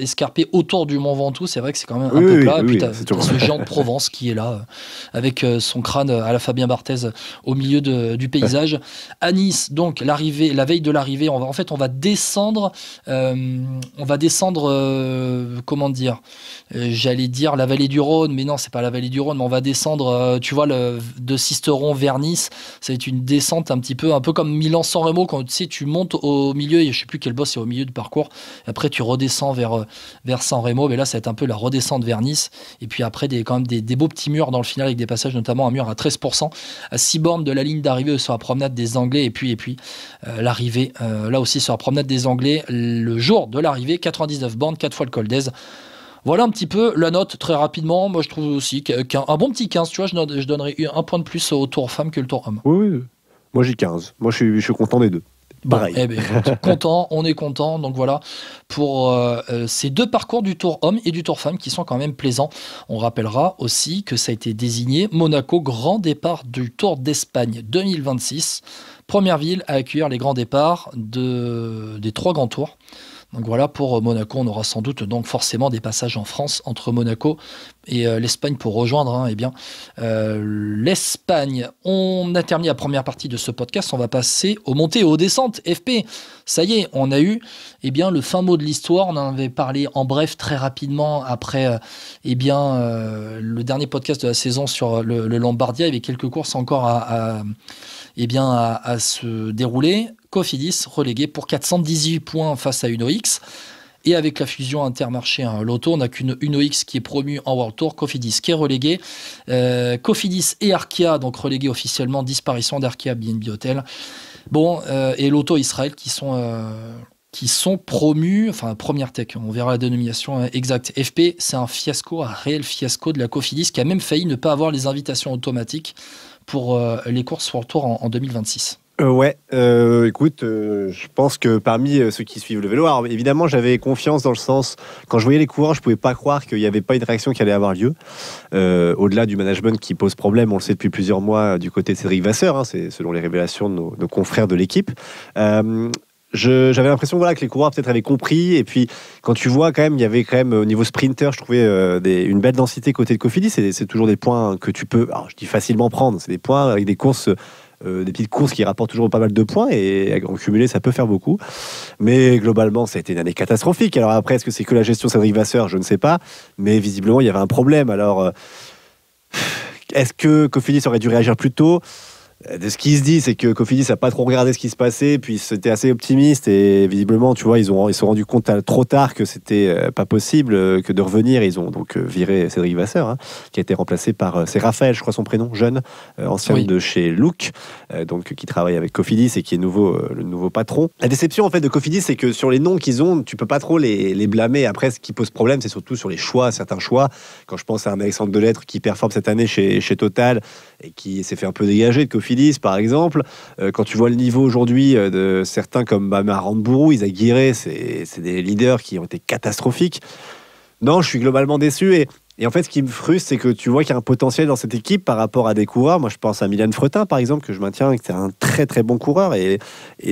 escarper autour du Mont Ventoux. C'est vrai que c'est quand même un peu plat. Et puis, t'as c'est toujours- ce géant de Provence qui est là, avec son crâne à la Fabien Barthez au milieu du paysage. À Nice, donc, la veille de l'arrivée, on va descendre, comment dire, j'allais dire la vallée du Rhône, mais non, c'est pas la vallée du Rhône, mais on va descendre, tu vois, de Sisteron vers Nice. Ça va être une descente un peu comme Milan-San Remo, quand tu sais, tu montes au milieu, et je sais plus quel boss c'est au milieu du parcours, et après tu redescends vers San Remo, mais là ça va être un peu la redescente vers Nice, et puis après quand même des beaux petits murs dans le final, avec des passages, notamment un mur à 13%, à 6 bornes de la ligne d'arrivée sur la promenade des Anglais, et puis l'arrivée, là aussi sur la promenade des Anglais, le jour de l'arrivée, 99 bornes, 4 fois le col d'Aise. Voilà un petit peu la note très rapidement. Moi je trouve aussi qu'un bon petit 15, tu vois, je donnerais un point de plus au Tour Femme que le Tour Homme. Oui. Moi j'ai 15. Moi je suis content des deux. Bon, Pareil. eh ben, on est content. Donc voilà pour ces 2 parcours du Tour Homme et du Tour Femme qui sont quand même plaisants. On rappellera aussi que ça a été désigné Monaco grand départ du Tour d'Espagne 2026. Première ville à accueillir les grands départs des 3 grands tours. Donc voilà, pour Monaco, on aura sans doute donc forcément des passages en France entre Monaco et l'Espagne pour rejoindre l'Espagne. On a terminé la première partie de ce podcast, on va passer aux montées et aux descentes. FP, ça y est, on a eu le fin mot de l'histoire, on en avait parlé en bref très rapidement après le dernier podcast de la saison sur le Lombardia, il y avait quelques courses encore à se dérouler. Cofidis relégué pour 418 points face à UnoX. Et avec la fusion Intermarché Lotto, on n'a qu'une UnoX qui est promue en World Tour, Cofidis qui est relégué. Cofidis et Arkea, donc relégués officiellement, disparition d'Arkea BNB Hotel. Bon, et Lotto Israël qui sont promus, enfin première tech, on verra la dénomination exacte. FP, c'est un fiasco, un réel fiasco de la Cofidis qui a même failli ne pas avoir les invitations automatiques pour les courses World Tour en 2026. Écoute, je pense que parmi ceux qui suivent le vélo, alors évidemment j'avais confiance dans le sens, quand je voyais les coureurs, je pouvais pas croire qu'il n'y avait pas une réaction qui allait avoir lieu. Au-delà du management qui pose problème, on le sait depuis plusieurs mois du côté de Cédric Vasseur, hein, c'est selon les révélations de nos confrères de l'équipe. J'avais l'impression que les coureurs peut-être avaient compris, et puis quand tu vois quand même, il y avait quand même au niveau sprinter, je trouvais une belle densité côté de Cofidis, c'est toujours des points que tu peux, alors je dis facilement prendre, c'est des points avec des courses, des petites courses qui rapportent toujours pas mal de points, et en cumulé ça peut faire beaucoup, mais globalement ça a été une année catastrophique. Alors après, est-ce que c'est que la gestion Cédric Vasseur, je ne sais pas, mais visiblement il y avait un problème. Alors est-ce que Cofidis aurait dû réagir plus tôt ? De ce qui se dit, c'est que Cofidis n'a pas trop regardé ce qui se passait, puis c'était assez optimiste et visiblement, tu vois, ils se sont rendus compte trop tard que c'était pas possible que de revenir. Ils ont donc viré Cédric Vasseur, hein, qui a été remplacé par c'est Raphaël, je crois son prénom, jeune, ancien de chez Look, donc qui travaille avec Cofidis et qui est le nouveau patron. La déception en fait de Cofidis, c'est que sur les noms qu'ils ont, tu peux pas trop les blâmer. Après, ce qui pose problème, c'est surtout sur les choix, certains choix. Quand je pense à un Alexandre Delettre qui performe cette année chez Total et qui s'est fait un peu dégager de Cofidis, par exemple. Quand tu vois le niveau aujourd'hui de certains comme Arandbourou, Isaac Guiré, c'est des leaders qui ont été catastrophiques. Non, je suis globalement déçu et en fait, ce qui me frustre, c'est que tu vois qu'il y a un potentiel dans cette équipe par rapport à des coureurs. Moi, je pense à Milan Fretin, par exemple, que je maintiens, que c'est un très très bon coureur et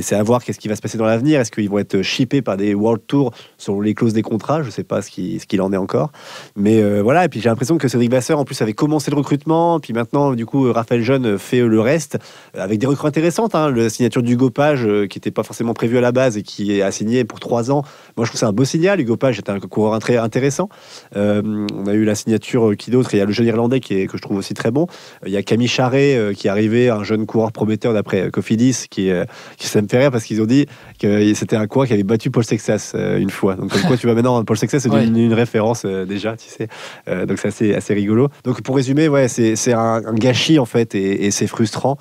c'est à voir qu'est-ce qui va se passer dans l'avenir. Est-ce qu'ils vont être shippés par des World Tour selon les clauses des contrats? Je ne sais pas ce qu'il en est encore. Mais voilà, et puis j'ai l'impression que Cédric Vasseur, en plus, avait commencé le recrutement. Puis maintenant, du coup, Raphaël Jeune fait le reste avec des recrues intéressantes. Hein. La signature d'Hugo Page, qui n'était pas forcément prévue à la base et qui est assigné pour 3 ans. Moi, je trouve que c'est un beau signal. Hugo Page est un coureur très intéressant. On a eu la signature qui d'autre? Il y a le jeune Irlandais que je trouve aussi très bon. Il y a Camille Charret qui est arrivé, un jeune coureur prometteur d'après Cofidis, qui ça me fait rire parce qu'ils ont dit que c'était un coureur qui avait battu Paul Sexas une fois. Donc comme quoi tu vois maintenant, Paul Sexas c'est une référence déjà, tu sais. Donc c'est assez rigolo. Donc pour résumer, ouais, c'est un gâchis en fait et c'est frustrant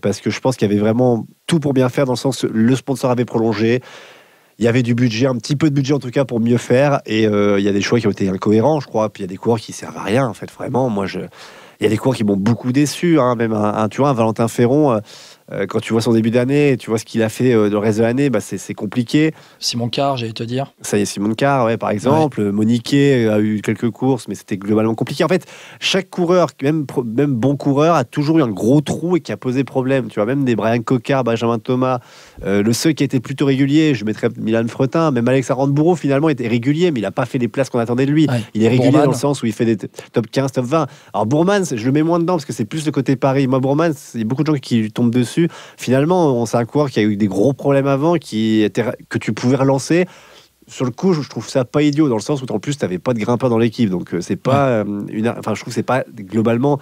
parce que je pense qu'il y avait vraiment tout pour bien faire dans le sens que le sponsor avait prolongé. Il y avait du budget, un petit peu de budget en tout cas pour mieux faire. Et il y a des choix qui ont été incohérents, je crois. Puis il y a des coureurs qui servent à rien, en fait, vraiment. Il y a des coureurs qui m'ont beaucoup déçu. Hein. Même tu vois, un Valentin Ferron, quand tu vois son début d'année, tu vois ce qu'il a fait le reste de l'année, bah, c'est compliqué. Simon Carr, j'allais te dire. Ça y est, Simon Carr, ouais, par exemple. Ouais. Moniquet a eu quelques courses, mais c'était globalement compliqué. En fait, chaque coureur, même bon coureur, a toujours eu un gros trou et qui a posé problème. Tu vois, même des Brian Cocard, Benjamin Thomas, le seul qui était plutôt régulier, je mettrais Milan Fretin, même Alex Arandbourou, finalement, était régulier, mais il n'a pas fait les places qu'on attendait de lui. Ouais. Il est régulier Bourman, dans le sens où il fait des top 15, top 20. Alors, Bourman, je le mets moins dedans parce que c'est plus le côté Paris. Moi, Bourman, il y a beaucoup de gens qui lui tombent dessus. Finalement, c'est un coureur qui a eu des gros problèmes avant, que tu pouvais relancer. Sur le coup, je trouve ça pas idiot, dans le sens où en plus, tu n'avais pas de grimpeur dans l'équipe. Donc, c'est pas je trouve que c'est pas globalement.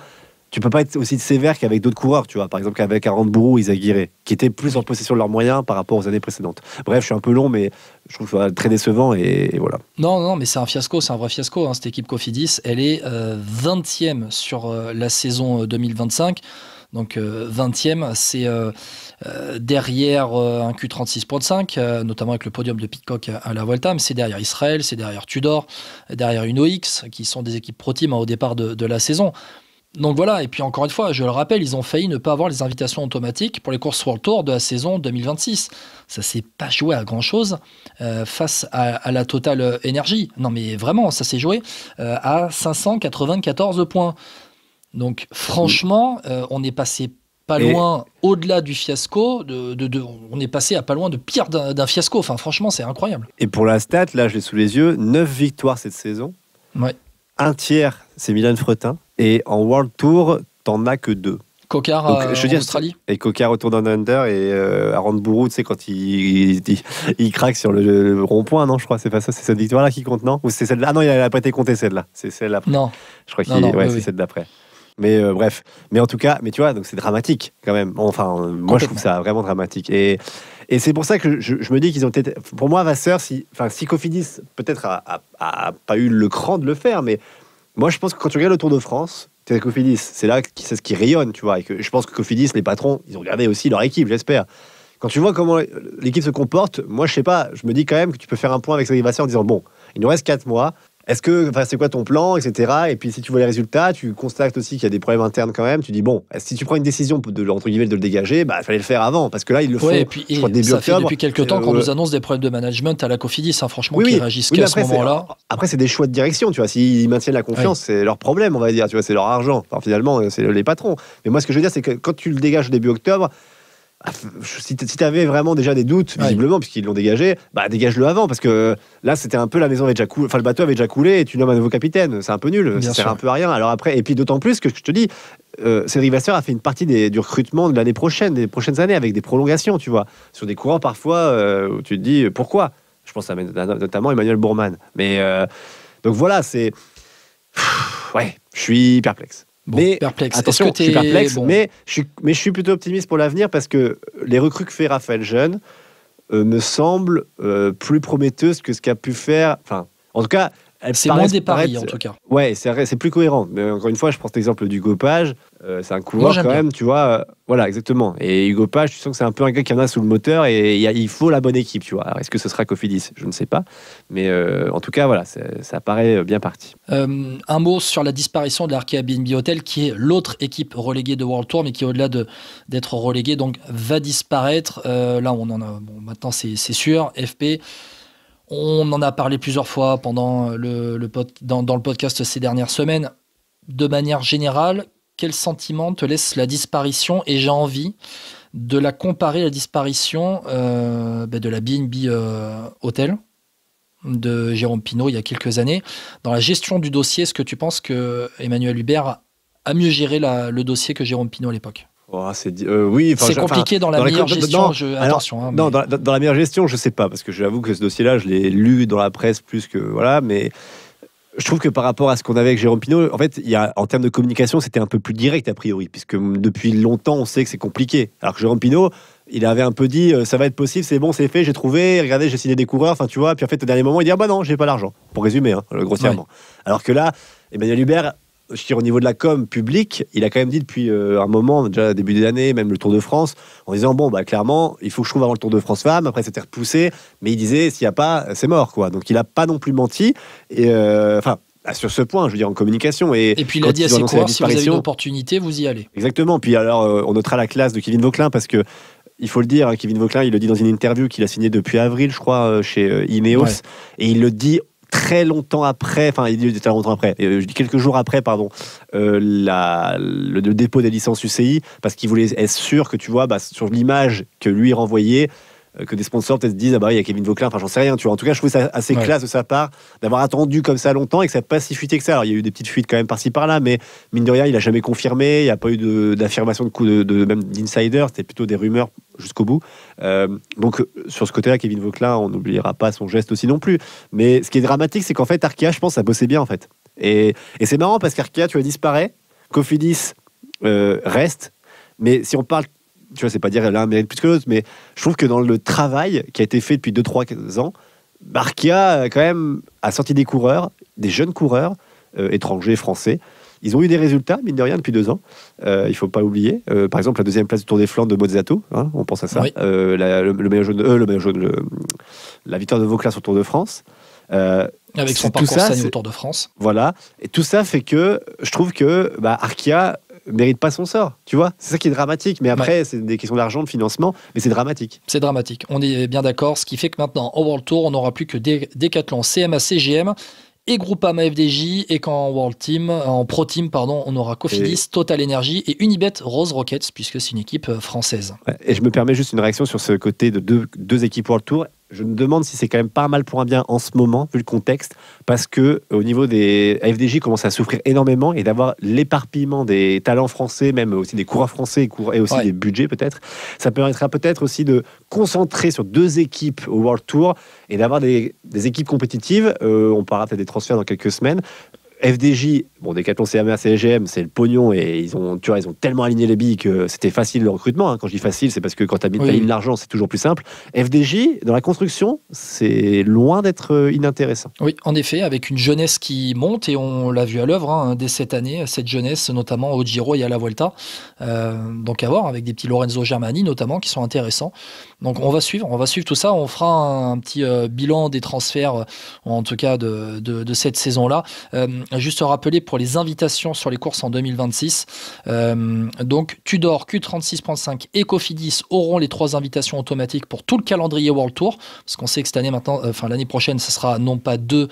Tu peux pas être aussi sévère qu'avec d'autres coureurs, tu vois. Par exemple, qu'avec Arandbourou, Isaac Guiré, qui étaient plus en possession de leurs moyens par rapport aux années précédentes. Bref, je suis un peu long, mais je trouve ça très décevant et voilà. Non, mais c'est un fiasco, c'est un vrai fiasco. Hein. Cette équipe Cofidis, elle est 20e sur la saison 2025. Donc 20e, c'est derrière un Q36.5, notamment avec le podium de Pidcock à la Vuelta, mais c'est derrière Israël, c'est derrière Tudor, derrière UnoX, qui sont des équipes pro-team au départ de la saison. Donc voilà, et puis encore une fois, je le rappelle, ils ont failli ne pas avoir les invitations automatiques pour les courses World Tour de la saison 2026. Ça s'est pas joué à grand-chose face à la Total Energy. Non mais vraiment, ça s'est joué à 594 points. Donc franchement, on est passé pas loin, au-delà du fiasco, on est passé à pas loin de pire d'un fiasco. Enfin franchement, c'est incroyable. Et pour la stat, là je l'ai sous les yeux, 9 victoires cette saison. Ouais. Un tiers, c'est Milan Fretin. Et en World Tour, t'en as que 2. Cocard en Australie. Et Cocard autour d'un under et Arandbourou, tu sais, quand il craque sur le rond-point, non, je crois, c'est pas ça, c'est cette victoire-là qui compte, non? Ou c'est celle-là? Ah non, il n'a pas été compté celle-là. C'est celle-là. Non. Je crois c'est celle d'après. Mais bref. Mais en tout cas, mais tu vois, donc c'est dramatique quand même. Enfin, moi je trouve ça vraiment dramatique. Et c'est pour ça que je me dis qu'ils ont peut-être. Pour moi, Vasseur, si Cofidis peut-être a pas eu le cran de le faire, mais moi je pense que quand tu regardes le Tour de France, c'est Cofidis, c'est ce qui rayonne, tu vois. Et que je pense que Cofidis, les patrons, ils ont regardé aussi leur équipe, j'espère. Quand tu vois comment l'équipe se comporte, moi je sais pas, je me dis quand même que tu peux faire un point avec Cédric Vasseur en disant bon, il nous reste 4 mois. Est-ce que, c'est quoi ton plan, etc. Et puis si tu vois les résultats, tu constates aussi qu'il y a des problèmes internes quand même. Tu dis bon, si tu prends une décision entre guillemets de le dégager, bah fallait le faire avant parce que là ils le font. Et puis je crois, début ça octobre. Fait depuis quelques temps qu'on nous annonce des problèmes de management à la Cofidis, hein, franchement, qui réagissent qu'à ce moment-là. Après c'est des choix de direction, tu vois. S'ils maintiennent la confiance, c'est leur problème, on va dire. Tu vois, c'est leur argent. Enfin, finalement, c'est les patrons. Mais moi, ce que je veux dire, c'est que quand tu le dégages début octobre. Si tu avais vraiment déjà des doutes, visiblement, puisqu'ils l'ont dégagé, bah dégage-le avant, parce que là, c'était un peu la maison avait déjà coulé, enfin le bateau avait déjà coulé et tu nommes un nouveau capitaine. C'est un peu nul, ça sert un peu à rien. Alors après, et puis d'autant plus que je te dis, Cédric Vasseur a fait une partie du recrutement de l'année prochaine, des prochaines années, avec des prolongations, tu vois, sur des courants parfois où tu te dis pourquoi. Je pense à notamment Emmanuel Bourman. Mais donc voilà, c'est. Ouais, je suis perplexe. Bon, mais perplexe. attention, Est-ce que je suis perplexe, bon, mais je suis plutôt optimiste pour l'avenir parce que les recrues que fait Raphaël Jeune me semblent plus prometteuses que ce qu'a pu faire. Enfin, en tout cas, c'est moins des paris, en tout cas. Ouais, c'est plus cohérent. Mais encore une fois, je prends l'exemple d'Hugo Page. C'est un coureur j'aime quand bien. même, tu vois. Voilà, exactement. Et Hugo Page, tu sens que c'est un peu un gars qui en a sous le moteur et il faut la bonne équipe, tu vois. Alors, est-ce que ce sera Cofidis? Je ne sais pas. Mais en tout cas, voilà, ça paraît bien parti. Un mot sur la disparition de l'Arkea BNB Hotel, qui est l'autre équipe reléguée de World Tour, mais qui, au-delà d'être reléguée, donc, va disparaître. Là, on en a. Bon, maintenant, c'est sûr. FP. On en a parlé plusieurs fois pendant dans le podcast ces dernières semaines. De manière générale, quel sentiment te laisse la disparition? Et j'ai envie de la comparer à la disparition de la BNB Hotel de Jérôme Pinault il y a quelques années. Dans la gestion du dossier, est-ce que tu penses que Emmanuel Hubert a mieux géré le dossier que Jérôme Pinault à l'époque? Oui, c'est compliqué dans la meilleure gestion. Attention. Non, dans la meilleure gestion, je sais pas, parce que j'avoue que ce dossier-là, je l'ai lu dans la presse plus que voilà, mais je trouve que par rapport à ce qu'on avait avec Jérôme Pinault, en fait, en termes de communication, c'était un peu plus direct a priori, puisque depuis longtemps, on sait que c'est compliqué. Alors que Jérôme Pinault, il avait un peu dit, ça va être possible, c'est bon, c'est fait, j'ai trouvé, regardez, j'ai signé des coureurs, enfin tu vois, puis en fait, au dernier moment, il dit, ah bah non, j'ai pas l'argent, pour résumer, grossièrement. Ouais. Alors que là, Emmanuel Hubert, je dirais, au niveau de la com publique, il a quand même dit depuis un moment, déjà début d'année, même le Tour de France, en disant bon, bah clairement, il faut que je trouve avant le Tour de France femmes. Après, c'était repoussé, mais il disait s'il n'y a pas, c'est mort, quoi. Donc, il n'a pas non plus menti. Et sur ce point, je veux dire, en communication. Et puis, il a dit à ses coureurs, si vous avez une opportunité, vous y allez. Exactement. Puis alors, on notera la classe de Kevin Vauquelin parce que. Il faut le dire, hein, Kevin Vauquelin, il le dit dans une interview qu'il a signée depuis avril, je crois, chez Ineos, ouais. Et il le dit très longtemps après, enfin il dit très longtemps après, je dis quelques jours après, pardon, le dépôt des licences UCI, parce qu'il voulait être sûr que tu vois, sur l'image que lui renvoyait, que des sponsors peut-être se disent ah bah il y a Kevin Vauquelin, enfin j'en sais rien, tu vois. En tout cas, je trouvais ça assez classe de sa part d'avoir attendu comme ça longtemps et que ça n'a pas si fuité que ça. Alors il y a eu des petites fuites quand même par-ci par-là, mais mine de rien, il a jamais confirmé, il n'y a pas eu d'affirmation de coup même d'insider, c'était plutôt des rumeurs jusqu'au bout. Donc sur ce côté-là, Kevin Vauquelin, on n'oubliera pas son geste aussi non plus. Mais ce qui est dramatique, c'est qu'en fait Arkea, je pense, ça bossait bien en fait. Et c'est marrant parce qu'Arkea, tu vois, disparaît, Cofidis reste, mais si on parle, tu vois, c'est pas dire l'un mérite plus que l'autre, mais je trouve que dans le travail qui a été fait depuis 2-3 ans, Arkea quand même a sorti des coureurs, des jeunes coureurs étrangers, français. Ils ont eu des résultats, mine de rien, depuis 2 ans. Il ne faut pas oublier. Par exemple, la 2e place du Tour des Flandres de Mozzato, hein, on pense à ça. Oui. Le maillot jaune, la victoire de Vauquelin sur le Tour de France. Avec son parcours au Tour de France. Voilà. Et tout ça fait que je trouve que Arkea mérite pas son sort, tu vois. C'est ça qui est dramatique. Mais après, c'est des questions d'argent, de financement, mais c'est dramatique. C'est dramatique. On est bien d'accord. Ce qui fait que maintenant, au World Tour, on n'aura plus que Decathlon, CMA, CGM et Groupama FDJ, et qu'en Pro Team, on aura Cofidis, Total Energy et Unibet Rose Rockets, puisque c'est une équipe française. Ouais, et je me permets juste une réaction sur ce côté de deux équipes World Tour. Je me demande si c'est quand même pas un mal pour un bien en ce moment, vu le contexte, parce que au niveau des FDJ commence à souffrir énormément et d'avoir l'éparpillement des talents français, même aussi des coureurs français et aussi des budgets peut-être. Ça permettra peut-être aussi de concentrer sur 2 équipes au World Tour et d'avoir des équipes compétitives. On parlera peut-être des transferts dans quelques semaines. FDJ, bon, Decathlon, CMA, CGM, c'est le pognon et ils ont tellement aligné les billes que c'était facile le recrutement. Hein. Quand je dis facile, c'est parce que quand tu alignes l'argent, c'est toujours plus simple. FDJ, dans la construction, c'est loin d'être inintéressant. Oui, en effet, avec une jeunesse qui monte et on l'a vu à l'œuvre dès cette année, cette jeunesse, notamment au Giro et à la Vuelta. Donc à voir, avec des petits Lorenzo Germani notamment qui sont intéressants. Donc on va suivre tout ça. On fera un petit bilan des transferts, en tout cas de cette saison-là. Juste rappeler pour les invitations sur les courses en 2026. Donc Tudor, Q36.5 et Cofidis auront les 3 invitations automatiques pour tout le calendrier World Tour. Parce qu'on sait que cette année maintenant, l'année prochaine, ce sera non pas 2,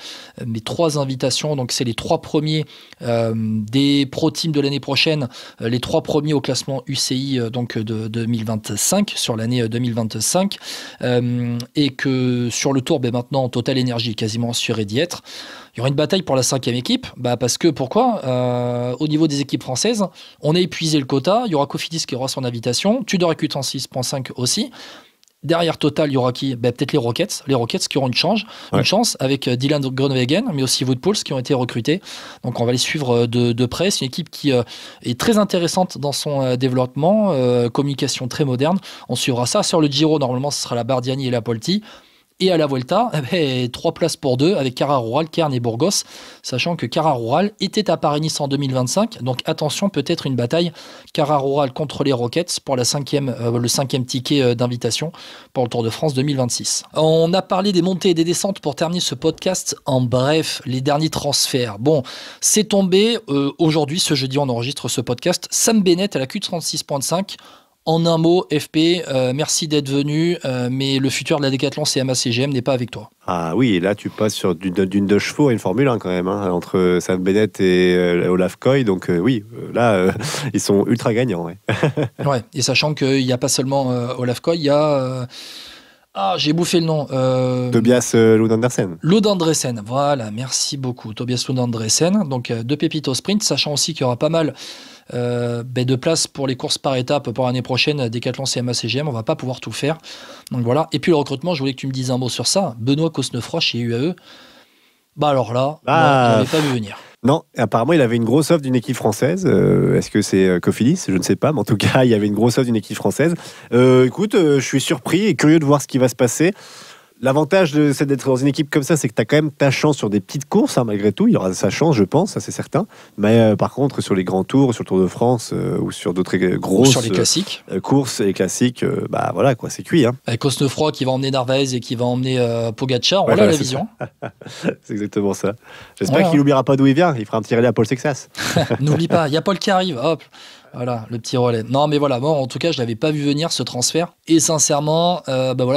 mais 3 invitations. Donc c'est les 3 premiers des Pro Team de l'année prochaine, les 3 premiers au classement UCI donc de 2025, sur l'année 2025. Et que sur le Tour, maintenant, Total Energy est quasiment assuré d'y être. Il y aura une bataille pour la 5e équipe, parce que pourquoi au niveau des équipes françaises, on a épuisé le quota, il y aura Cofidis qui aura son invitation, Tudor et Q36.5 aussi, Derrière Total, il y aura qui? Peut-être les Rockets qui auront une chance avec Dylan Groenewegen, mais aussi Wout Poels qui ont été recrutés. Donc on va les suivre de près. C'est une équipe qui est très intéressante dans son développement, communication très moderne. On suivra ça. Sur le Giro, normalement, ce sera la Bardiani et la Polti. Et à la Vuelta, 3 places pour 2 avec Cara Rural, Kern et Burgos, sachant que Cara Rural était à Paris-Nice en 2025. Donc attention, peut-être une bataille Cara Rural contre les Rockets pour le 5e ticket d'invitation pour le Tour de France 2026. On a parlé des montées et des descentes pour terminer ce podcast. En bref, les derniers transferts. Bon, c'est tombé aujourd'hui, ce jeudi, on enregistre ce podcast. Sam Bennett à la Q36.5. En un mot, FP, merci d'être venu, mais le futur de la Décathlon CMA-CGM n'est pas avec toi. Ah oui, et là tu passes d'une 2 chevaux à une Formule 1 quand même, entre Sam Bennett et Olaf Koy, donc ils sont ultra gagnants. Ouais. Ouais, et sachant qu'il n'y a pas seulement Olaf Koy, il y a... j'ai bouffé le nom. Tobias Lund Andersen. Lund Andersen, voilà, merci beaucoup. Tobias Lund Andersen, donc 2 pépites au sprint, sachant aussi qu'il y aura pas mal de place pour les courses par étapes pour l'année prochaine, Décathlon CMA-CGM, on va pas pouvoir tout faire. Donc voilà. Et puis le recrutement, je voulais que tu me dises un mot sur ça. Benoît Cosnefroy chez UAE. Alors là, moi, je l'avais pas vu venir. Non, apparemment il avait une grosse offre d'une équipe française. Est-ce que c'est Cofidis? Je ne sais pas, mais en tout cas il y avait une grosse offre d'une équipe française. Écoute, je suis surpris et curieux de voir ce qui va se passer. L'avantage d'être dans une équipe comme ça, c'est que tu as quand même ta chance sur des petites courses, malgré tout. Il y aura sa chance, je pense, ça c'est certain. Mais par contre, sur les grands tours, sur le Tour de France ou sur d'autres grosses sur les classiques. Courses et les classiques, voilà, quoi, c'est cuit. Hein. Avec Cosnefroy qui va emmener Narvaez et qui va emmener Pogacar, on a la vision. C'est exactement ça. J'espère qu'il n'oubliera pas d'où il vient. Il fera un petit relais à Paul Sexas. N'oublie pas, il y a Paul qui arrive, hop. Voilà, le petit relais. Non, mais voilà, moi, en tout cas, je ne l'avais pas vu venir, ce transfert. Et sincèrement,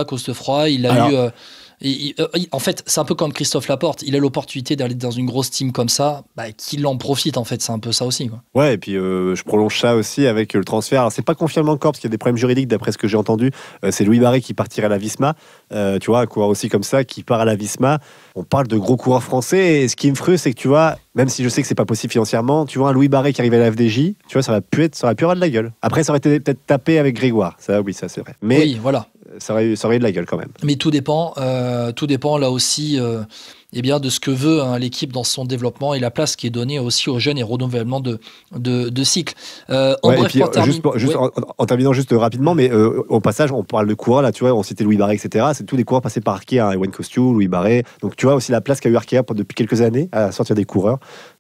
Cosnefroy, il a eu... en fait, c'est un peu comme Christophe Laporte. Il a l'opportunité d'aller dans une grosse team comme ça, qu'il en profite, en fait. C'est un peu ça aussi, quoi. Ouais, et puis je prolonge ça aussi avec le transfert. Alors, c'est pas confirmé encore parce qu'il y a des problèmes juridiques, d'après ce que j'ai entendu. C'est Louis Barré qui partirait à la Visma. Tu vois, un coureur aussi comme ça qui part à la Visma. On parle de gros coureurs français. Et ce qui me frustre, c'est que tu vois, même si je sais que c'est pas possible financièrement, tu vois un Louis Barré qui arrive à la FDJ, tu vois, ça aurait pu avoir de la gueule. Après, ça aurait été peut-être tapé avec Grégoire. Ça, oui, ça c'est vrai. Mais oui, voilà. Ça aurait eu de la gueule quand même. Mais tout dépend là aussi de ce que veut l'équipe dans son développement et la place qui est donnée aussi aux jeunes et renouvellement de cycle. En terminant juste rapidement, mais au passage, on parle de coureurs, là, tu vois, on citait Louis Barré, etc. C'est tous des coureurs passés par Arkea, Ewan Kostiou, Louis Barré. Donc tu vois aussi la place qu'a eu Arkea depuis quelques années à sortir des coureurs.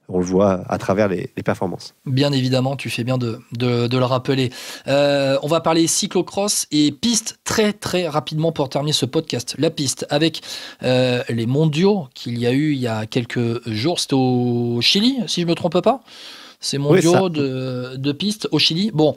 On le voit à travers les performances. Bien évidemment, tu fais bien de le rappeler. On va parler cyclocross et piste très très rapidement pour terminer ce podcast. La piste avec les mondiaux qu'il y a eu il y a quelques jours. C'était au Chili, si je ne me trompe pas. C'est mondiaux de piste au Chili. Bon.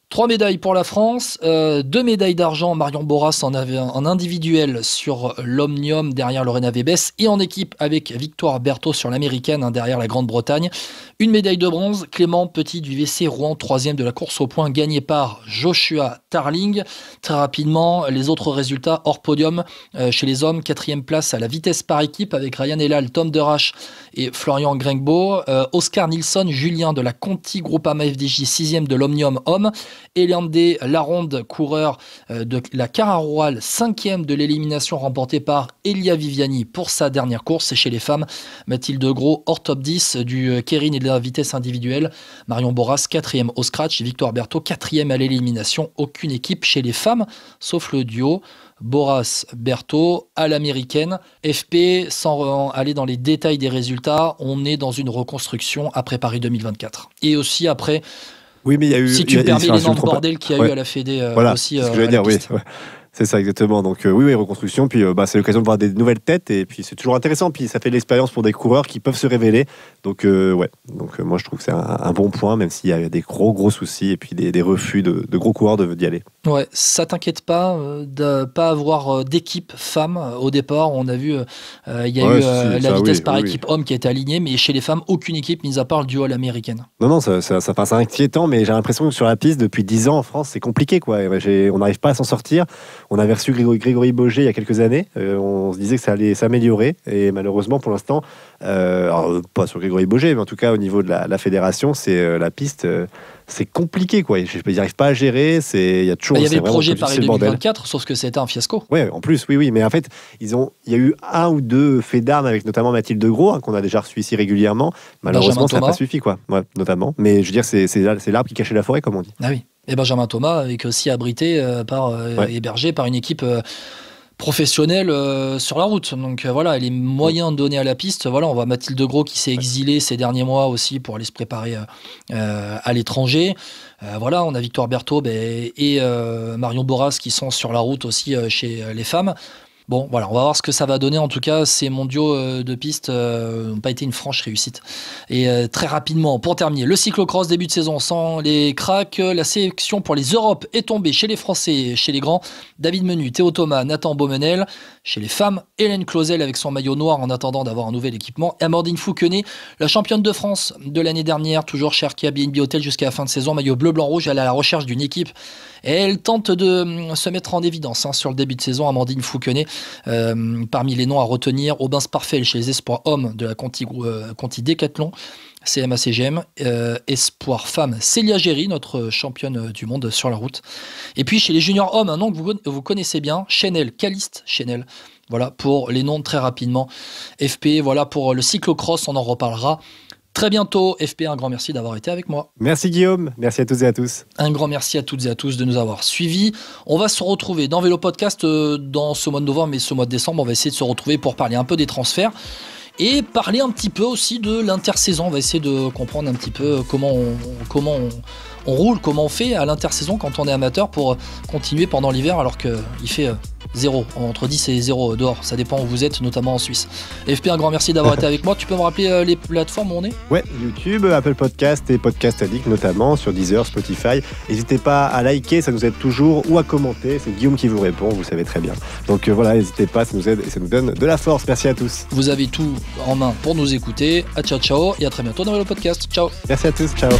3 médailles pour la France, 2 médailles d'argent, Marion Boras en individuel sur l'Omnium derrière Lorena Wiebes et en équipe avec Victoire Berthaud sur l'américaine derrière la Grande-Bretagne. Une médaille de bronze, Clément Petit du VC Rouen, 3e de la course au point, gagné par Joshua Tarling. Très rapidement, les autres résultats hors podium chez les hommes, 4e place à la vitesse par équipe avec Ryan Elal, Tom Derache et Florian Grengbo. Oscar Nilsson, Julien de la Conti Groupama FDJ, 6e de l'Omnium homme. Eliandé Laronde, coureur de la Cara Rural, 5e de l'élimination remportée par Elia Viviani pour sa dernière course. Et chez les femmes, Mathilde Gros, hors top 10 du Keirin et de la vitesse individuelle. Marion Boras, 4e au scratch. Victoire Berthaud, 4e à l'élimination. Aucune équipe chez les femmes, sauf le duo Boras-Berthaud à l'américaine. FP, sans aller dans les détails des résultats, on est dans une reconstruction après Paris 2024. Et aussi après... Oui, mais il y a eu. Si tu me permets l'énorme bordel qu'il y a eu à la Fédé voilà, aussi. C'est ce que je veux dire, oui. Ouais. C'est ça, exactement. Donc, oui, reconstruction. Puis, c'est l'occasion de voir des nouvelles têtes. Et puis, c'est toujours intéressant. Puis, ça fait de l'expérience pour des coureurs qui peuvent se révéler. Donc, Donc, moi, je trouve que c'est un bon point, même s'il y a des gros soucis et puis des refus de gros coureurs d'y aller. Ouais, ça t'inquiète pas de pas avoir d'équipe femme au départ. On a vu, il y a eu la vitesse par équipe homme qui a été alignée, mais chez les femmes, aucune équipe, mis à part le duo à l'américaine. Non, ça passe inquiétant, mais j'ai l'impression que sur la piste, depuis 10 ans en France, c'est compliqué, quoi. On n'arrive pas à s'en sortir. On avait reçu Grégory Boger il y a quelques années. On se disait que ça allait s'améliorer. Et malheureusement, pour l'instant, alors, pas sur Grégory Boger, mais en tout cas au niveau de la fédération, c'est la piste. C'est compliqué, quoi. Ils n'arrivent pas à gérer. Il y a toujours. Il y avait le vraiment, projet comme tu dis, Paris c'est le bordel. 2024, sauf que c'était un fiasco. Ouais, en plus, oui. Mais en fait, il y a eu 1 ou 2 faits d'armes avec notamment Mathilde Gros, qu'on a déjà reçu ici régulièrement. Malheureusement, ça n'a pas suffi, quoi. Ouais, notamment. Mais je veux dire, c'est l'arbre qui cachait la forêt, comme on dit. Ah oui. Et Benjamin Thomas, avec aussi abrité hébergé par une équipe professionnelle sur la route. Donc voilà, les moyens donnés à la piste. Voilà, on voit Mathilde Gros qui s'est exilée ces derniers mois aussi pour aller se préparer à l'étranger. Voilà, on a Victoire Berthaud et Marion Boras qui sont sur la route aussi chez les femmes. Bon, voilà, on va voir ce que ça va donner. En tout cas, ces mondiaux de piste n'ont pas été une franche réussite. Et très rapidement, pour terminer, le cyclocross, début de saison sans les cracks. La sélection pour les Europes est tombée chez les Français et chez les grands. David Menu, Théo Thomas, Nathan Beaumenel. Chez les femmes, Hélène Clausel avec son maillot noir en attendant d'avoir un nouvel équipement. Et Amandine Fouquenet, la championne de France de l'année dernière, toujours chez Airbnb Hotel jusqu'à la fin de saison. Maillot bleu, blanc, rouge, elle est à la recherche d'une équipe. Et elle tente de se mettre en évidence sur le début de saison. Amandine Fouquenet, parmi les noms à retenir, Aubin Sparfel chez les espoirs hommes de la Conti Décathlon, CMA-CGM, espoir femme, Célia Géry, notre championne du monde sur la route. Et puis chez les juniors hommes, un nom que vous connaissez bien, Chenel, Caliste Chenel. Voilà pour les noms très rapidement. FP, voilà pour le cyclocross, on en reparlera très bientôt. FP, un grand merci d'avoir été avec moi. Merci Guillaume, merci à toutes et à tous. Un grand merci à toutes et à tous de nous avoir suivis. On va se retrouver dans Vélo Podcast dans ce mois de novembre et ce mois de décembre. On va essayer de se retrouver pour parler un peu des transferts et parler un petit peu aussi de l'intersaison. On va essayer de comprendre un petit peu comment on roule, comment on fait à l'intersaison quand on est amateur pour continuer pendant l'hiver alors qu'il fait 0, entre 10 et 0 dehors. Ça dépend où vous êtes, notamment en Suisse. FP, un grand merci d'avoir été avec moi. Tu peux me rappeler les plateformes où on est ? Ouais, YouTube, Apple Podcast et Podcast Addict notamment, sur Deezer, Spotify. N'hésitez pas à liker, ça nous aide toujours, ou à commenter. C'est Guillaume qui vous répond, vous le savez très bien. Donc voilà, n'hésitez pas, ça nous aide et ça nous donne de la force. Merci à tous. Vous avez tout en main pour nous écouter. À ciao et à très bientôt dans le podcast. Ciao. Merci à tous, ciao.